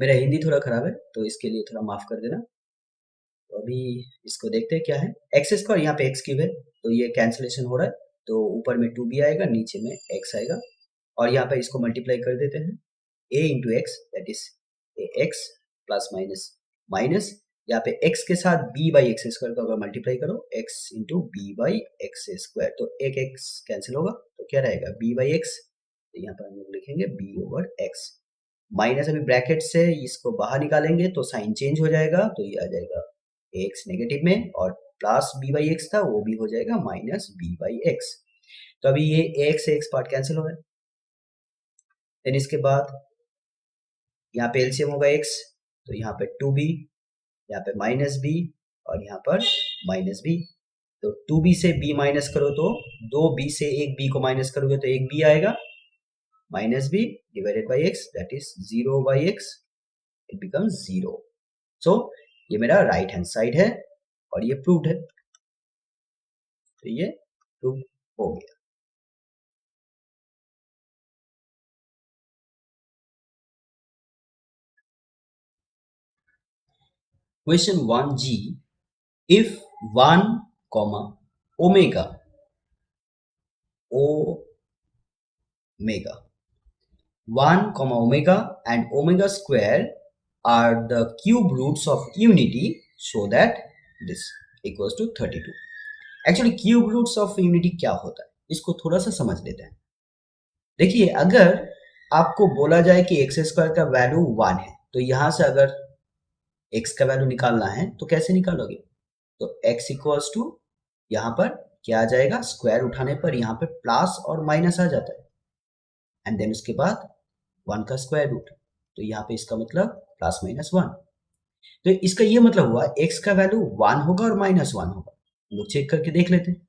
मेरा हिंदी थोड़ा खराब है तो इसके लिए थोड़ा माफ कर देना। तो अभी इसको देखते हैं क्या है, एक्स स्क्वायर यहाँ पे एक्स क्यूब है तो ये कैंसिलेशन हो रहा है, तो ऊपर में 2b आएगा, नीचे में x आएगा, और यहाँ पे इसको मल्टीप्लाई कर देते हैं, a into x that is x plus minus minus, यहाँ पे x के साथ b बाई एक्स स्क्वायर को अगर मल्टीप्लाई करो x into b by x square, तो एक x कैंसिल होगा तो क्या रहेगा b बाई एक्स, तो यहाँ पर हम लोग लिखेंगे b ओवर x माइनस अभी ब्रैकेट से इसको बाहर निकालेंगे तो साइन चेंज हो जाएगा, तो ये आ जाएगा एक्स नेगेटिव में, और प्लस बी बाई एक्स था वो भी हो जाएगा माइनस बी बाई एक्स। तो अभी ये एक्स एक्स पार्ट कैंसिल हो रहा है। देन इसके बाद यहाँ पे एलसीएम होगा एक्स, तो यहाँ पे 2b, यहाँ पे माइनस बी, और यहाँ पर माइनस बी। तो 2b से b माइनस करो तो 2b से एक b को माइनस करोगे तो एक b आएगा, minus b divided by x, that is 0 by x, it becomes 0। So ये मेरा राइट हैंड साइड है और ये प्रूव्ड है, तो ये प्रूव हो गया। Question 1G, if 1 comma omega 1 comma omega and omega square are the cube roots of unity, so that this equals to 32। Actually cube roots of unity क्या होता है इसको थोड़ा सा समझ लेते हैं। देखिए, अगर आपको बोला जाए कि एक्स स्क्वायर का वैल्यू 1 है, तो यहां से अगर एक्स का वैल्यू निकालना है तो कैसे निकालोगे? तो x इक्वल्स टू यहाँ पर क्या आ जाएगा, स्क्वायर उठाने पर यहाँ पे प्लस और माइनस आ जाता है, एंड देन उसके बाद 1 का स्क्वायर रूट, तो यहाँ पे इसका मतलब प्लस माइनस 1। तो इसका ये मतलब हुआ x का वैल्यू 1 होगा और माइनस 1 होगा। हम लोग चेक करके देख लेते हैं,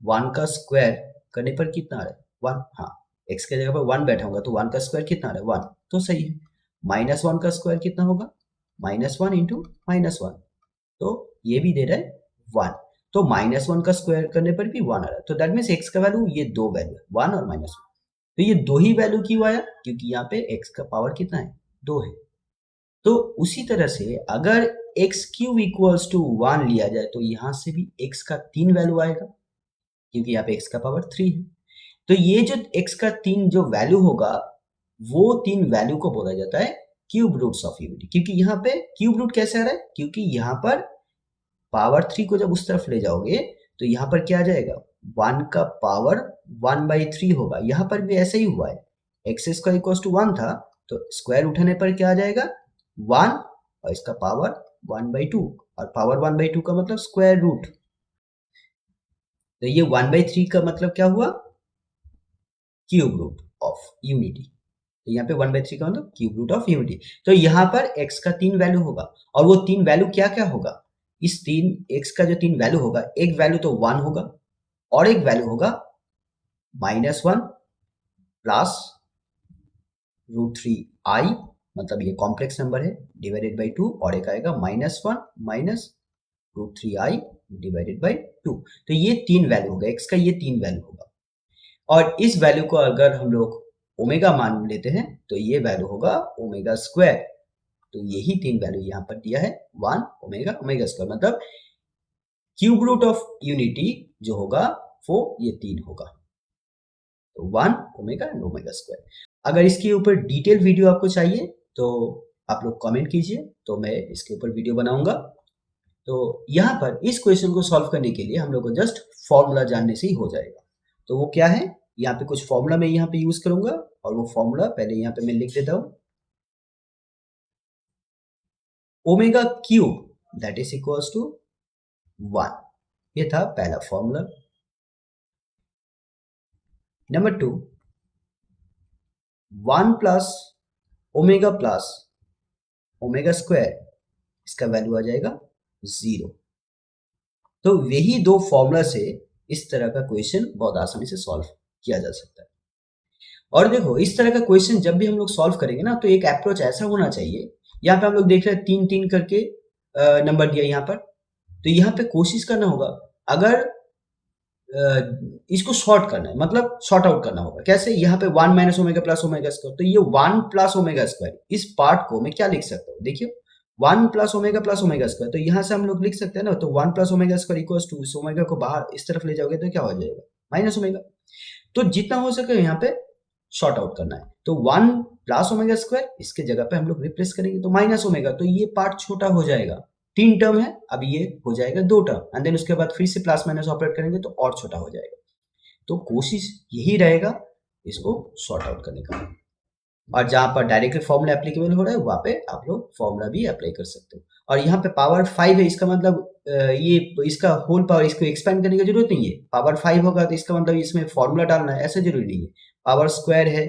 1 का स्क्वायर करने पर कितना आ रहा है 1, हाँ x के जगह पर 1 बैठा होगा तो 1 का स्क्वायर कितना आ रहा है 1, तो सही है। माइनस 1 का स्क्वायर कितना होगा, माइनस 1 इंटू माइनस 1, तो ये भी दे रहा है 1, तो माइनस 1 का स्क्वायर करने पर भी 1 आ रहा है। तो दैट मीन्स x का वैल्यू ये दो वैल्यू है, 1 और माइनस 1। तो ये दो ही वैल्यू क्यों आया, क्योंकि यहाँ पे x का पावर कितना है 2 है। तो उसी तरह से अगर एक्स क्यूब इक्वल्स टू 1 लिया जाए तो यहाँ से भी x का 3 वैल्यू आएगा, क्योंकि यहाँ पे x का पावर 3 है। तो ये जो x का 3 जो वैल्यू होगा वो 3 वैल्यू को बोला जाता है क्यूब रूट्स ऑफ यूनिटी। क्योंकि यहाँ पे क्यूब रूट कैसे आ रहा है, क्योंकि यहाँ पर पावर 3 को जब उस तरफ ले जाओगे तो यहाँ पर क्या आ जाएगा 1 का पावर 1/3 होगा। यहाँ पर भी ऐसा ही हुआ है, एक्स स्क्वायर इक्वल्स टू 1 था तो स्क्वायर उठाने पर क्या आ जाएगा 1 और इसका पावर 1/2, और पावर 1/2 का मतलब स्क्वायर रूट, तो ये 1/3 का मतलब क्या हुआ क्यूब रूट ऑफ यूनिटी। तो यहाँ पे 1/3 का मतलब क्यूब रूट ऑफ यूनिटी। तो यहाँ पर x का 3 वैल्यू होगा, और वो 3 वैल्यू क्या क्या होगा, इस 3 x का जो 3 वैल्यू होगा, एक वैल्यू तो 1 होगा और एक वैल्यू होगा -1 प्लस √3i, मतलब ये कॉम्प्लेक्स नंबर है, डिवाइडेड बाई 2, और एक आएगा -1 माइनस √3i डिवाइडेड बाई 2। तो ये 3 वैल्यू होगा, x का ये 3 वैल्यू होगा, और इस वैल्यू को अगर हम लोग ओमेगा मान लेते हैं तो ये वैल्यू होगा ओमेगा स्क्वायर। तो यही 3 वैल्यू यहाँ पर दिया है 1 ओमेगा ओमेगा स्क्वायर, मतलब क्यूब रूट ऑफ यूनिटी जो होगा वो ये 3 होगा, तो 1 ओमेगा एंड ओमेगा स्क्वायर। अगर इसके ऊपर डिटेल वीडियो आपको चाहिए तो आप लोग कमेंट कीजिए, तो मैं इसके ऊपर वीडियो बनाऊंगा। तो यहाँ पर इस क्वेश्चन को सॉल्व करने के लिए हम लोग को जस्ट फॉर्मूला जानने से ही हो जाएगा। तो वो क्या है, यहाँ पे कुछ फॉर्मूला मैं यहाँ पे यूज करूंगा, और वो फॉर्मूला पहले यहाँ पे मैं लिख देता हूँ, omega cube that is equals to 1, ये था पहला formula. Number 2, 1 plus omega square, इसका वैल्यू आ जाएगा 0। तो यही दो फॉर्मूला से इस तरह का क्वेश्चन बहुत आसानी से सॉल्व किया जा सकता है। और देखो, इस तरह का क्वेश्चन जब भी हम लोग सॉल्व करेंगे ना, तो एक अप्रोच ऐसा होना चाहिए, यहाँ पे हम लोग देख रहे हैं 3-3 करके नंबर दिया यहाँ पर, तो यहाँ पे कोशिश करना होगा अगर इसको शॉर्ट करना है, मतलब शॉर्ट आउट करना होगा। कैसे, यहाँ पे 1 minus omega plus omega square, तो ये 1 प्लस ओमेगा स्क्वायर, इस पार्ट को मैं क्या लिख सकता हूँ, देखिए 1 प्लस ओमेगा स्क्वायर, तो यहाँ से हम लोग लिख सकते हैं ना, तो 1 plus omega square equals to, इस ओमेगा को बाहर इस तरफ ले जाओगे तो क्या हो जाएगा माइनस ओमेगा। तो जितना हो सके यहाँ पे शॉर्ट आउट करना है, तो 1 प्लस ओमेगा स्क्वायर इसके जगह पे हम लोग रिप्लेस करेंगे तो माइनस ओमेगा, तो ये पार्ट छोटा हो जाएगा, 3 टर्म है, अब ये हो जाएगा 2 टर्म, एंड देन उसके बाद फिर से प्लस माइनस ऑपरेट करेंगे तो और छोटा हो जाएगा। तो कोशिश यही रहेगा इसको शॉर्ट आउट करने का। और जहाँ पर डायरेक्टली फॉर्मूला एप्लीकेबल हो रहा है वहाँ पे आप लोग फॉर्मूला भी अप्लाई कर सकते हो। और यहाँ पे पावर 5 है, इसका मतलब ये इसका होल पावर, इसको एक्सपेंड करने की जरूरत नहीं है। पावर 5 होगा तो इसका मतलब इसमें फॉर्मूला डालना है, ऐसा जरूरी नहीं है। पावर स्क्वायर है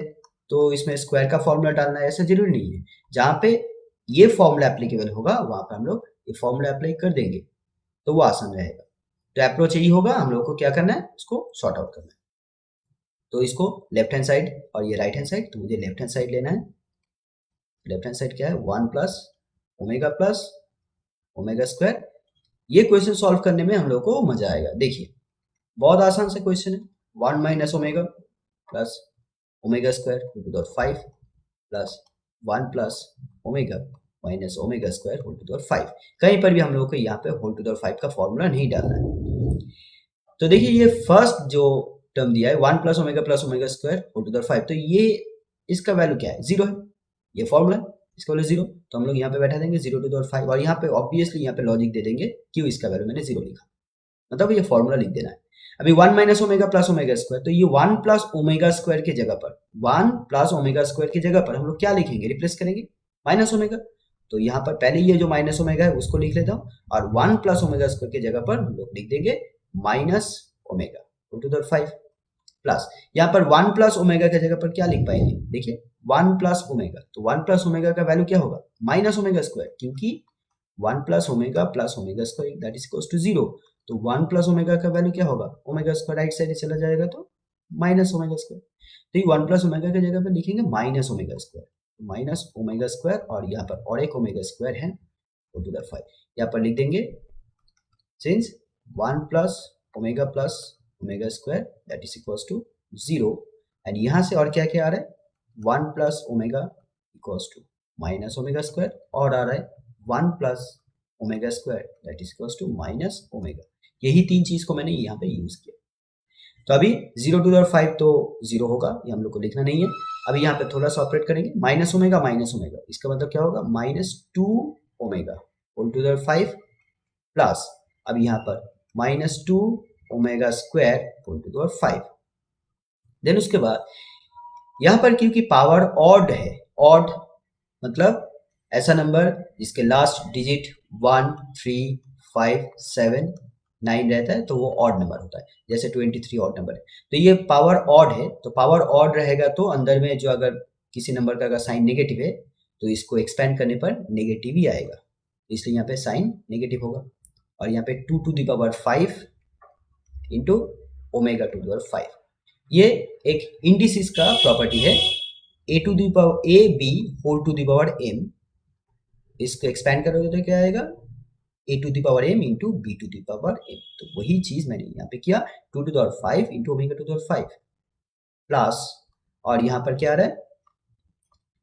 तो इसमें स्क्वायर का फॉर्मूला डालना है, ऐसा जरूरी नहीं है। जहाँ पे ये फॉर्मूला एप्लीकेबल होगा वहाँ पे हम लोग ये फॉर्मूला अप्लाई कर देंगे तो वो आसान रहेगा। तो अप्रोच यही होगा, हम लोग को क्या करना है, उसको सॉर्ट आउट करना है। तो इसको लेफ्ट हैंड साइड और ये राइट हैंड साइड, तो मुझे लेफ्ट हैंड साइड लेना है। लेफ्ट हैंड साइड क्या है, 1 प्लस ओमेगा स्क्वायर। ये क्वेश्चन सॉल्व करने में हम लोग को मजा आएगा। देखिए बहुत आसान से क्वेश्चन है। 1 minus omega plus omega square whole to the 5 plus 1 plus omega minus omega square whole to the 5। कहीं पर भी हम लोग को यहाँ पे होल टू द 5 का फॉर्मूला नहीं डालना है। तो देखिए ये फर्स्ट जो टर्म दिया है 1 plus omega square whole to the 5, तो ये इसका वैल्यू क्या है, 0 है। ये फॉर्मूला है, इसका वैल्यू 0, तो हम लोग यहाँ पे बैठा देंगे 0 टू द 5। और यहाँ पे ऑब्वियसली यहाँ पे लॉजिक दे देंगे क्यों इसका वैल्यू मैंने 0 लिखा, मतलब ये फॉर्मूला लिख देना है। अभी 1 minus omega plus omega square, तो ये 1 प्लस ओमेगा स्क्वायर की जगह पर 1 प्लस ओमेगा स्क्वायर की जगह पर हम लोग क्या लिखेंगे, रिप्लेस करेंगे माइनस ओमेगा। तो यहाँ पर पहले ये जो माइनस ओमेगा है उसको लिख लेता हूँ, और 1 प्लस ओमेगा स्क्वायर की जगह पर हम लोग लिख देंगे minus omega whole to the 5 plus यहाँ पर 1 प्लस ओमेगा की जगह पर क्या लिख पाएंगे, देखिए 1 प्लस ओमेगा, तो 1 प्लस ओमेगा का वैल्यू क्या होगा, माइनस ओमेगा स्क्वायर, क्योंकि 1 plus omega square that is equals to 0। तो 1 प्लस ओमेगा का वैल्यू क्या होगा, ओमेगा स्क्वायर राइट साइड चला जाएगा तो माइनस ओमेगा स्क्वायर। तो ये 1 प्लस ओमेगा की जगह पर लिखेंगे minus omega square, minus omega square, और यहाँ पर और एक ओमेगा स्क्वायर है टू द 5, यहाँ पर लिख देंगे since 1 plus omega square that is equals to 0। And यहाँ से और क्या क्या आ रहा है, 1 plus omega equals to minus omega square, और आ रहा है 1 plus omega square that is equals to minus omega. यही तीन चीज को मैंने यहाँ पे यूज किया। तो अभी 0 टू द 5 तो 0 होगा, ये हम लोग को लिखना नहीं है। अभी यहाँ पे थोड़ा सा ऑपरेट करेंगे, माइनस ओमेगा, इसका मतलब क्या होगा, -2 ओमेगा होल टू द 5 प्लस अब यहाँ पर -2 omega square whole to the 5। Then उसके बाद यहाँ पर क्योंकि पावर ऑड है, ऑड मतलब ऐसा नंबर जिसके लास्ट डिजिट 1, 3, 5, 7, 9 रहता है तो वो ऑड नंबर होता है, जैसे 23 ऑड नंबर है। तो ये पावर ऑड है, तो पावर ऑड रहेगा तो अंदर में जो अगर किसी नंबर का अगर साइन नेगेटिव है तो इसको एक्सपेंड करने पर नेगेटिव ही आएगा, इसलिए यहाँ पे साइन नेगेटिव होगा। और यहाँ पे 2 to the power 5 into omega to the power 5, ये एक इंडिसिस का प्रॉपर्टी है। A to the power a b whole to the power m, इसको एक्सपेंड करोगे तो क्या आएगा, a to the power m into b to the power m. तो वही चीज मैंने यहाँ पे किया, 2 to the power 5 into omega to the power 5 plus, और यहाँ पर क्या आ रहा है,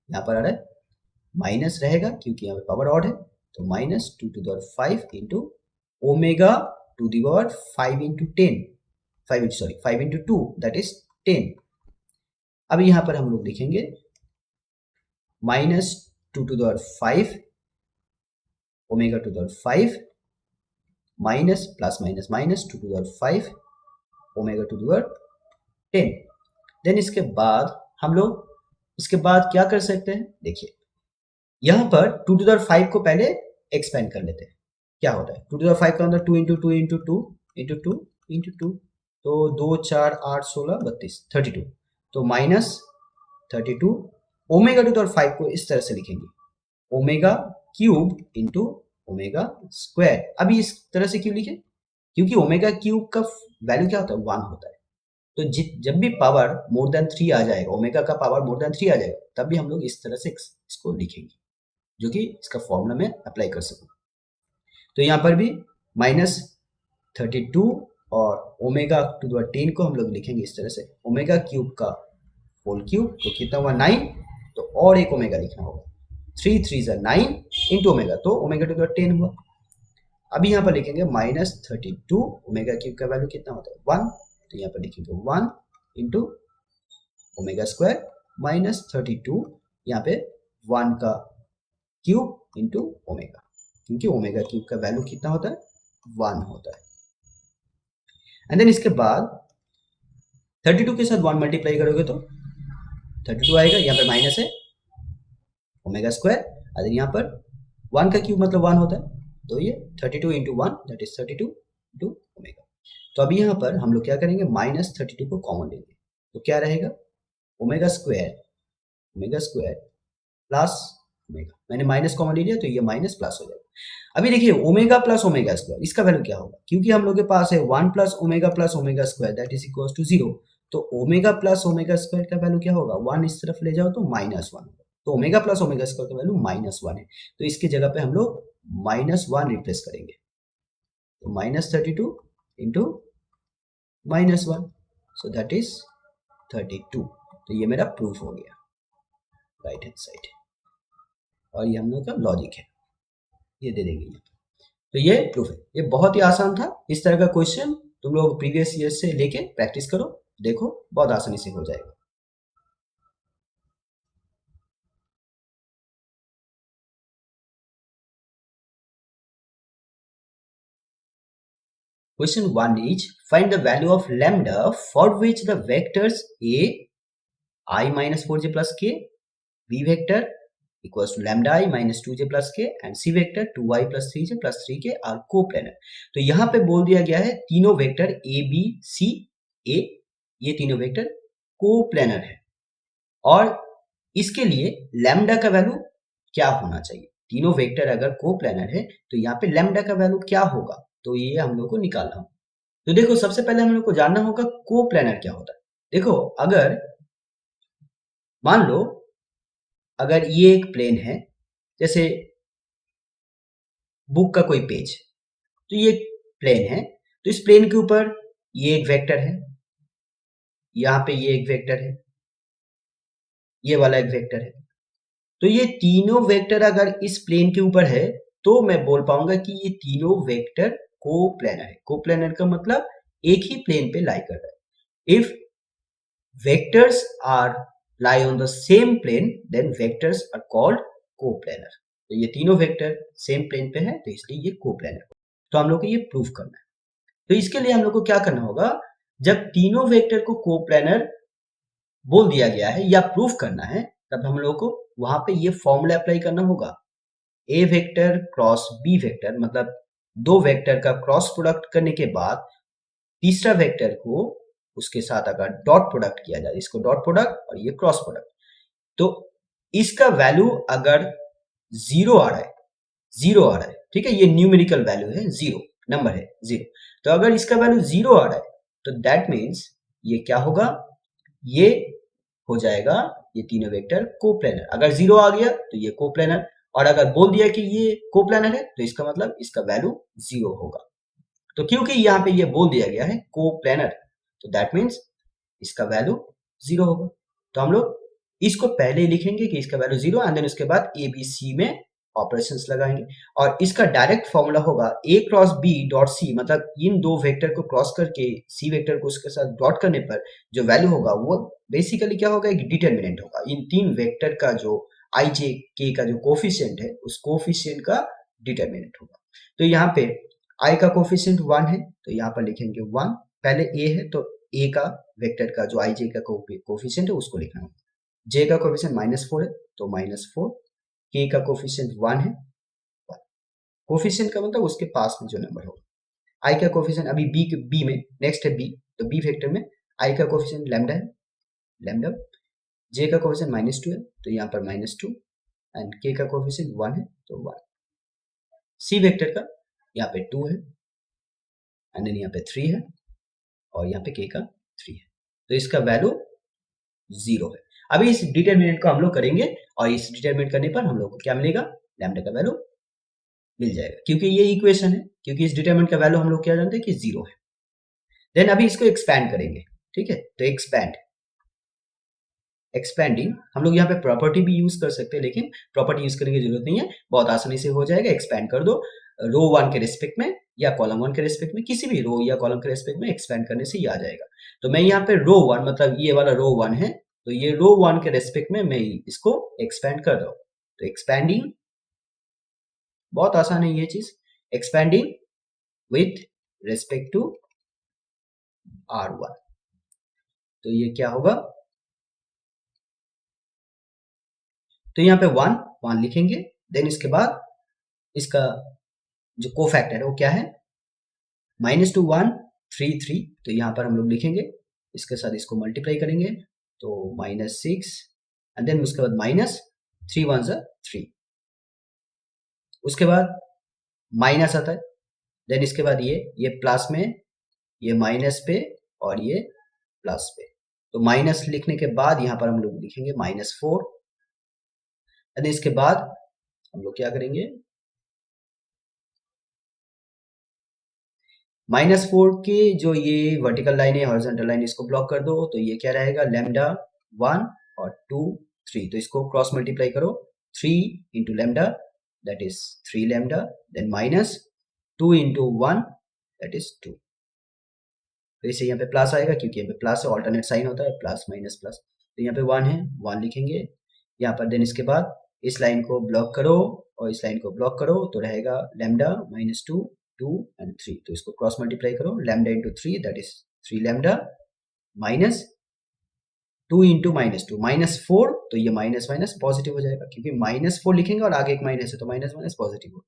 यहाँ पर आ रहा है माइनस रहेगा क्योंकि यहाँ पे पावर ऑड है, तो -2 to the power 5 into omega to the power 5 into 10, 5 into 2 that is 10। अब यहाँ पर हम लोग लिखेंगे -2 to the power 5 omega to the power 5 minus plus minus minus 2 to the power 5 omega to the power 10। Then इसके बाद हम लोग इसके बाद क्या कर सकते हैं, देखिए यहाँ पर 2 टू द पावर 5 को पहले एक्सपेंड कर लेते हैं। क्या होता है 2 टू द पावर 5 का अंदर 2 इंटू 2 इंटू 2 इंटू 2 इंटू 2, तो 2 4 8 16 32 32, तो -32 ओमेगा टू द पावर 5 को इस तरह से लिखेंगे, omega cube into omega square. अभी इस तरह से क्यों लिखे, क्योंकि ओमेगा क्यूब का वैल्यू क्या होता है, 1 होता है। तो जब भी पावर मोर देन 3 आ जाएगा, ओमेगा का पावर मोर देन 3 आ जाएगा, तब भी हम लोग इस तरह से इसको लिखेंगे, जो कि इसका फॉर्मूला में अप्लाई कर सकूं। तो यहाँ पर भी -32 और ओमेगा टू द 10 को हम लोग लिखेंगे इस तरह से, ओमेगा क्यूब का होल क्यूब, तो कितना हुआ 9, तो और एक ओमेगा लिखना होगा, 3 3 9 इंटू ओमेगा, तो ओमेगा टू द 10 हुआ। अभी यहाँ पर लिखेंगे -32 ओमेगा क्यूब का वैल्यू कितना होता है 1, तो यहाँ पर लिखेंगे 1 इंटू ओमेगा स्क्वायर -32, यहाँ पे 1 का क्यूब इंटू ओमेगा, क्योंकि ओमेगा क्यूब का वैल्यू कितना होता है 1 होता है। एंड देन इसके बाद 32 के साथ 1 मल्टीप्लाई करोगे तो 32 आएगा, यहाँ पे माइनस है ओमेगा स्क्वायर, अगर यहाँ पर 1 का क्यूब मतलब 1 होता है, तो ये 32 into 1 that is 32 into omega. तो अभी यहाँ पर हम लोग क्या करेंगे, -32 को कॉमन लेंगे, तो क्या रहेगा, ओमेगा स्क्वायर प्लस ओमेगा, मैंने माइनस कॉमन ले लिया तो ये माइनस प्लस हो जाएगा। अभी देखिए ओमेगा प्लस ओमेगा स्क्वायर, इसका वैल्यू क्या होगा, क्योंकि हम लोग के पास है 1 plus omega square that is equal to 0, तो ओमेगा प्लस ओमेगा स्क्वायर का वैल्यू क्या होगा, 1 इस तरफ ले जाओ तो -1 होगा, तो ओमेगा प्लस ओमेगा स्क्वायर का वैल्यू -1 है, तो इसकी जगह पे हम लोग -1 रिप्लेस करेंगे, तो -32 इंटू -1, सो दैट इज 32, तो ये मेरा प्रूफ हो गया राइट हैंड साइड, और ये हम लोग का लॉजिक है, ये दे देंगे ये। तो ये प्रूफ है, ये बहुत ही आसान था। इस तरह का क्वेश्चन तुम लोग प्रीवियस ईयर से लेके प्रैक्टिस करो, देखो बहुत आसानी से हो जाएगा। Question 1 is find the value of lambda for which the vectors a I minus 4j plus k, b vector equals to lambda I minus 2j plus k and c vector 2i plus 3j plus 3k are coplanar। तो यहाँ पे बोल दिया गया है तीनों vector a b c a, ये तीनों वेक्टर कोप्लेनर है, और इसके लिए लैम्डा का वैल्यू क्या होना चाहिए, तीनों वेक्टर अगर कोप्लेनर है तो यहाँ पे लैम्डा का वैल्यू क्या होगा, तो ये हम लोग को निकालना होगा। तो देखो सबसे पहले हम लोग को जानना होगा कोप्लेनर क्या होता है। देखो अगर मान लो अगर ये एक प्लेन है, जैसे बुक का कोई पेज, तो ये प्लेन है, तो इस प्लेन के ऊपर ये एक वेक्टर है, यहाँ पे ये एक वेक्टर है, ये वाला एक वेक्टर है, तो ये तीनों वेक्टर अगर इस प्लेन के ऊपर है तो मैं बोल पाऊंगा कि ये तीनों वेक्टर कोप्लेनर है। कोप्लेनर का मतलब एक ही प्लेन पे लाई कर रहा है। If vectors are lie on the same plane then vectors are called coplanar। तो ये तीनों वेक्टर सेम प्लेन पे है तो इसलिए ये कोप्लेनर। तो हम लोग को ये प्रूफ करना है, तो इसके लिए हम लोग को क्या करना होगा, जब तीनों वेक्टर को कोप्लेनर बोल दिया गया है या प्रूफ करना है, तब हम लोग को वहां पे ये फॉर्मूला अप्लाई करना होगा, ए वेक्टर क्रॉस बी वेक्टर, मतलब दो वेक्टर का क्रॉस प्रोडक्ट करने के बाद तीसरा वेक्टर को उसके साथ अगर डॉट प्रोडक्ट किया जाए, इसको डॉट प्रोडक्ट और ये क्रॉस प्रोडक्ट, तो इसका वैल्यू अगर जीरो आ रहा है, जीरो आ रहा है, ठीक है, ये न्यूमेरिकल वैल्यू है, जीरो नंबर है जीरो, तो अगर इसका वैल्यू जीरो आ रहा है तो दैट मीन्स ये क्या होगा, ये हो जाएगा ये तीनों वेक्टर कोप्लेनर। अगर जीरो आ गया तो ये कोप्लेनर, और अगर बोल दिया कि ये कोप्लेनर है तो इसका मतलब इसका वैल्यू जीरो होगा। तो क्योंकि यहाँ पे ये बोल दिया गया है कोप्लेनर, तो दैट मीन्स इसका वैल्यू जीरो होगा। तो हम लोग इसको पहले लिखेंगे कि इसका वैल्यू जीरो, एंड देन उसके बाद ए बी सी में ऑपरेशंस लगाएंगे, और इसका डायरेक्ट फॉर्मूला होगा ए क्रॉस बी डॉट सी, मतलब इन दो वेक्टर को क्रॉस करके सी वेक्टर को उसके साथ डॉट करने पर जो वैल्यू होगा वो बेसिकली क्या होगा, एक डिटर्मिनेंट होगा, इन तीन वेक्टर का जो आई जे के का जो कोफिशिएंट है उस कोफिशिएंट का डिटर्मिनेंट होगा। तो यहाँ पे आई का कोफिशिएंट 1 है तो यहाँ पर लिखेंगे 1, पहले ए है तो ए का वेक्टर का जो आई जे का कोफिशिएंट है उसको लिखना है, जे का कोफिशिएंट -4 है तो -4, के का कोफिशिएंट 1 है, कोफिशिएंट का मतलब उसके पास में जो नंबर होगा। आई का कोफिशिएंट अभी बी में नेक्स्ट है बी, तो बी वेक्टर में आई का कोफिशिएंट लैम्डा है, लैम्डा, जे का कोफिशिएंट -2 है तो यहाँ पर -2, एंड के का कोफिशिएंट 1 है तो 1, सी वेक्टर का यहाँ पे 2 है, एंड देन यहाँ पे 3 है, और यहाँ पे के का 3 है, तो इसका वैल्यू जीरो है। अभी इस डिटरमिनेंट को हम लोग करेंगे, और इस डिटरमिनेंट करने पर हम लोग को क्या मिलेगा, लैम्डा का वैल्यू मिल जाएगा, क्योंकि ये इक्वेशन है, क्योंकि इस डिटरमिनेंट का वैल्यू हम लोग क्या जानते हैं कि जीरो है। देन अभी इसको एक्सपैंड करेंगे, ठीक है, तो एक्सपैंडिंग हम लोग यहाँ पे प्रॉपर्टी भी यूज कर सकते हैं, लेकिन प्रॉपर्टी यूज करने की जरूरत नहीं है, बहुत आसानी से हो जाएगा। एक्सपैंड कर दो रो 1 के रिस्पेक्ट में या कॉलम 1 के रिस्पेक्ट में, किसी भी रो या कॉलम के रिस्पेक्ट में एक्सपैंड करने से ही आ जाएगा। तो मैं यहाँ पे रो 1 मतलब ये वाला रो 1 है, तो ये रो 1 के रिस्पेक्ट में मैं इसको एक्सपैंड कर रहा हूँ, तो एक्सपैंडिंग बहुत आसान है ये चीज, expanding with respect to R1, तो ये क्या होगा, तो यहाँ पे 1 1 लिखेंगे। देन इसके बाद इसका जो कोफैक्टर है वो क्या है, -2 1 3 3, तो यहाँ पर हम लोग लिखेंगे, इसके साथ इसको मल्टीप्लाई करेंगे तो -6 एंड देन उसके बाद -3 1 3, उसके बाद माइनस आता है। देन इसके बाद ये प्लस में, ये माइनस पे और ये प्लस पे, तो माइनस लिखने के बाद यहाँ पर हम लोग लिखेंगे -4 एंड इसके बाद हम लोग क्या करेंगे, -4 की जो ये वर्टिकल लाइन है, हॉरिजॉन्टल लाइन, इसको ब्लॉक कर दो, तो ये क्या रहेगा, लैम्डा 1 और 2 3, तो इसको क्रॉस मल्टीप्लाई करो, 3 into lambda that is 3 lambda, then -2 into 1 that is 2, तो इसे यहाँ पे प्लस आएगा क्योंकि यहाँ पे प्लस है, ऑल्टरनेट साइन होता है, प्लस माइनस प्लस, तो यहाँ पे 1 है, 1 लिखेंगे यहाँ पर। देन इसके बाद इस लाइन को ब्लॉक करो और इस लाइन को ब्लॉक करो, तो रहेगा लैम्डा -2 2 एंड 3, तो इसको क्रॉस मल्टीप्लाई करो, lambda into 3 that is 3 lambda, minus 2 into -2 -4, तो ये माइनस माइनस पॉजिटिव हो जाएगा क्योंकि -4 लिखेंगे और आगे एक माइनस है, तो माइनस माइनस पॉजिटिव हो,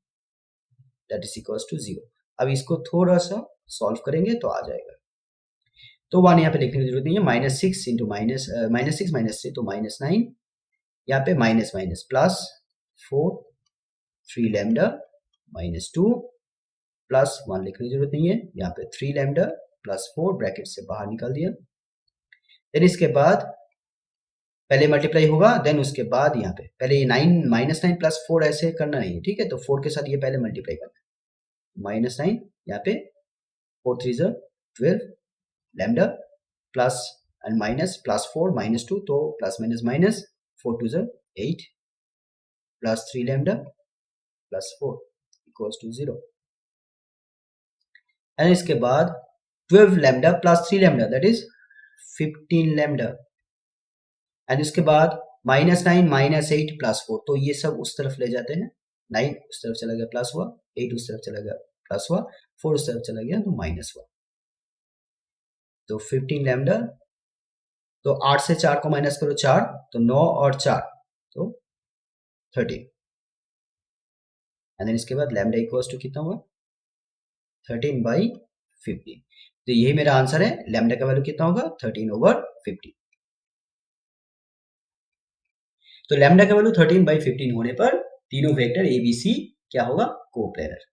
दैट इज इक्वल्स टू 0। अब इसको थोड़ा सा सॉल्व करेंगे तो आ जाएगा, तो 1 यहाँ पे लिखने की जरूरत नहीं है, -6 इंटू -6 -3 तो -9, यहाँ पे minus minus plus 4 3 lambda -2 plus 1 लिखने की जरूरत नहीं है, यहाँ पे 3 लैम्डा प्लस 4 ब्रैकेट से बाहर निकाल दिया। देन इसके बाद पहले मल्टीप्लाई होगा, देन उसके बाद यहाँ पे पहले ये 9 -9 प्लस 4 ऐसे करना नहीं है, ठीक है, तो 4 के साथ ये पहले मल्टीप्लाई करना है, -9 यहाँ पे 4 3 12 lambda plus and minus plus 4 -2, तो plus minus minus 4 2 8 plus 3 lambda plus 4 equals to 0, and इसके बाद 12 lambda plus 3 lambda that is 15 lambda, and इसके बाद -9 -8 प्लस 4, तो ये सब उस तरफ ले जाते हैं, 9 उस तरफ चला गया प्लस हुआ, 8 उस तरफ चला गया प्लस हुआ, 4 उस तरफ चला गया तो माइनस हुआ, तो 15 लैम्डा, तो 8 से 4 को माइनस करो 4, तो 9 और 4 तो 13, एंड देन इसके बाद लैम्डा इक्वल्स टू कितना हुआ 13/50, तो यही मेरा आंसर है, लैम्डा का वैल्यू कितना होगा 13/50, तो लैम्डा का वैल्यू 13/15 होने पर तीनों वेक्टर ABC क्या होगा, कोप्लेनर।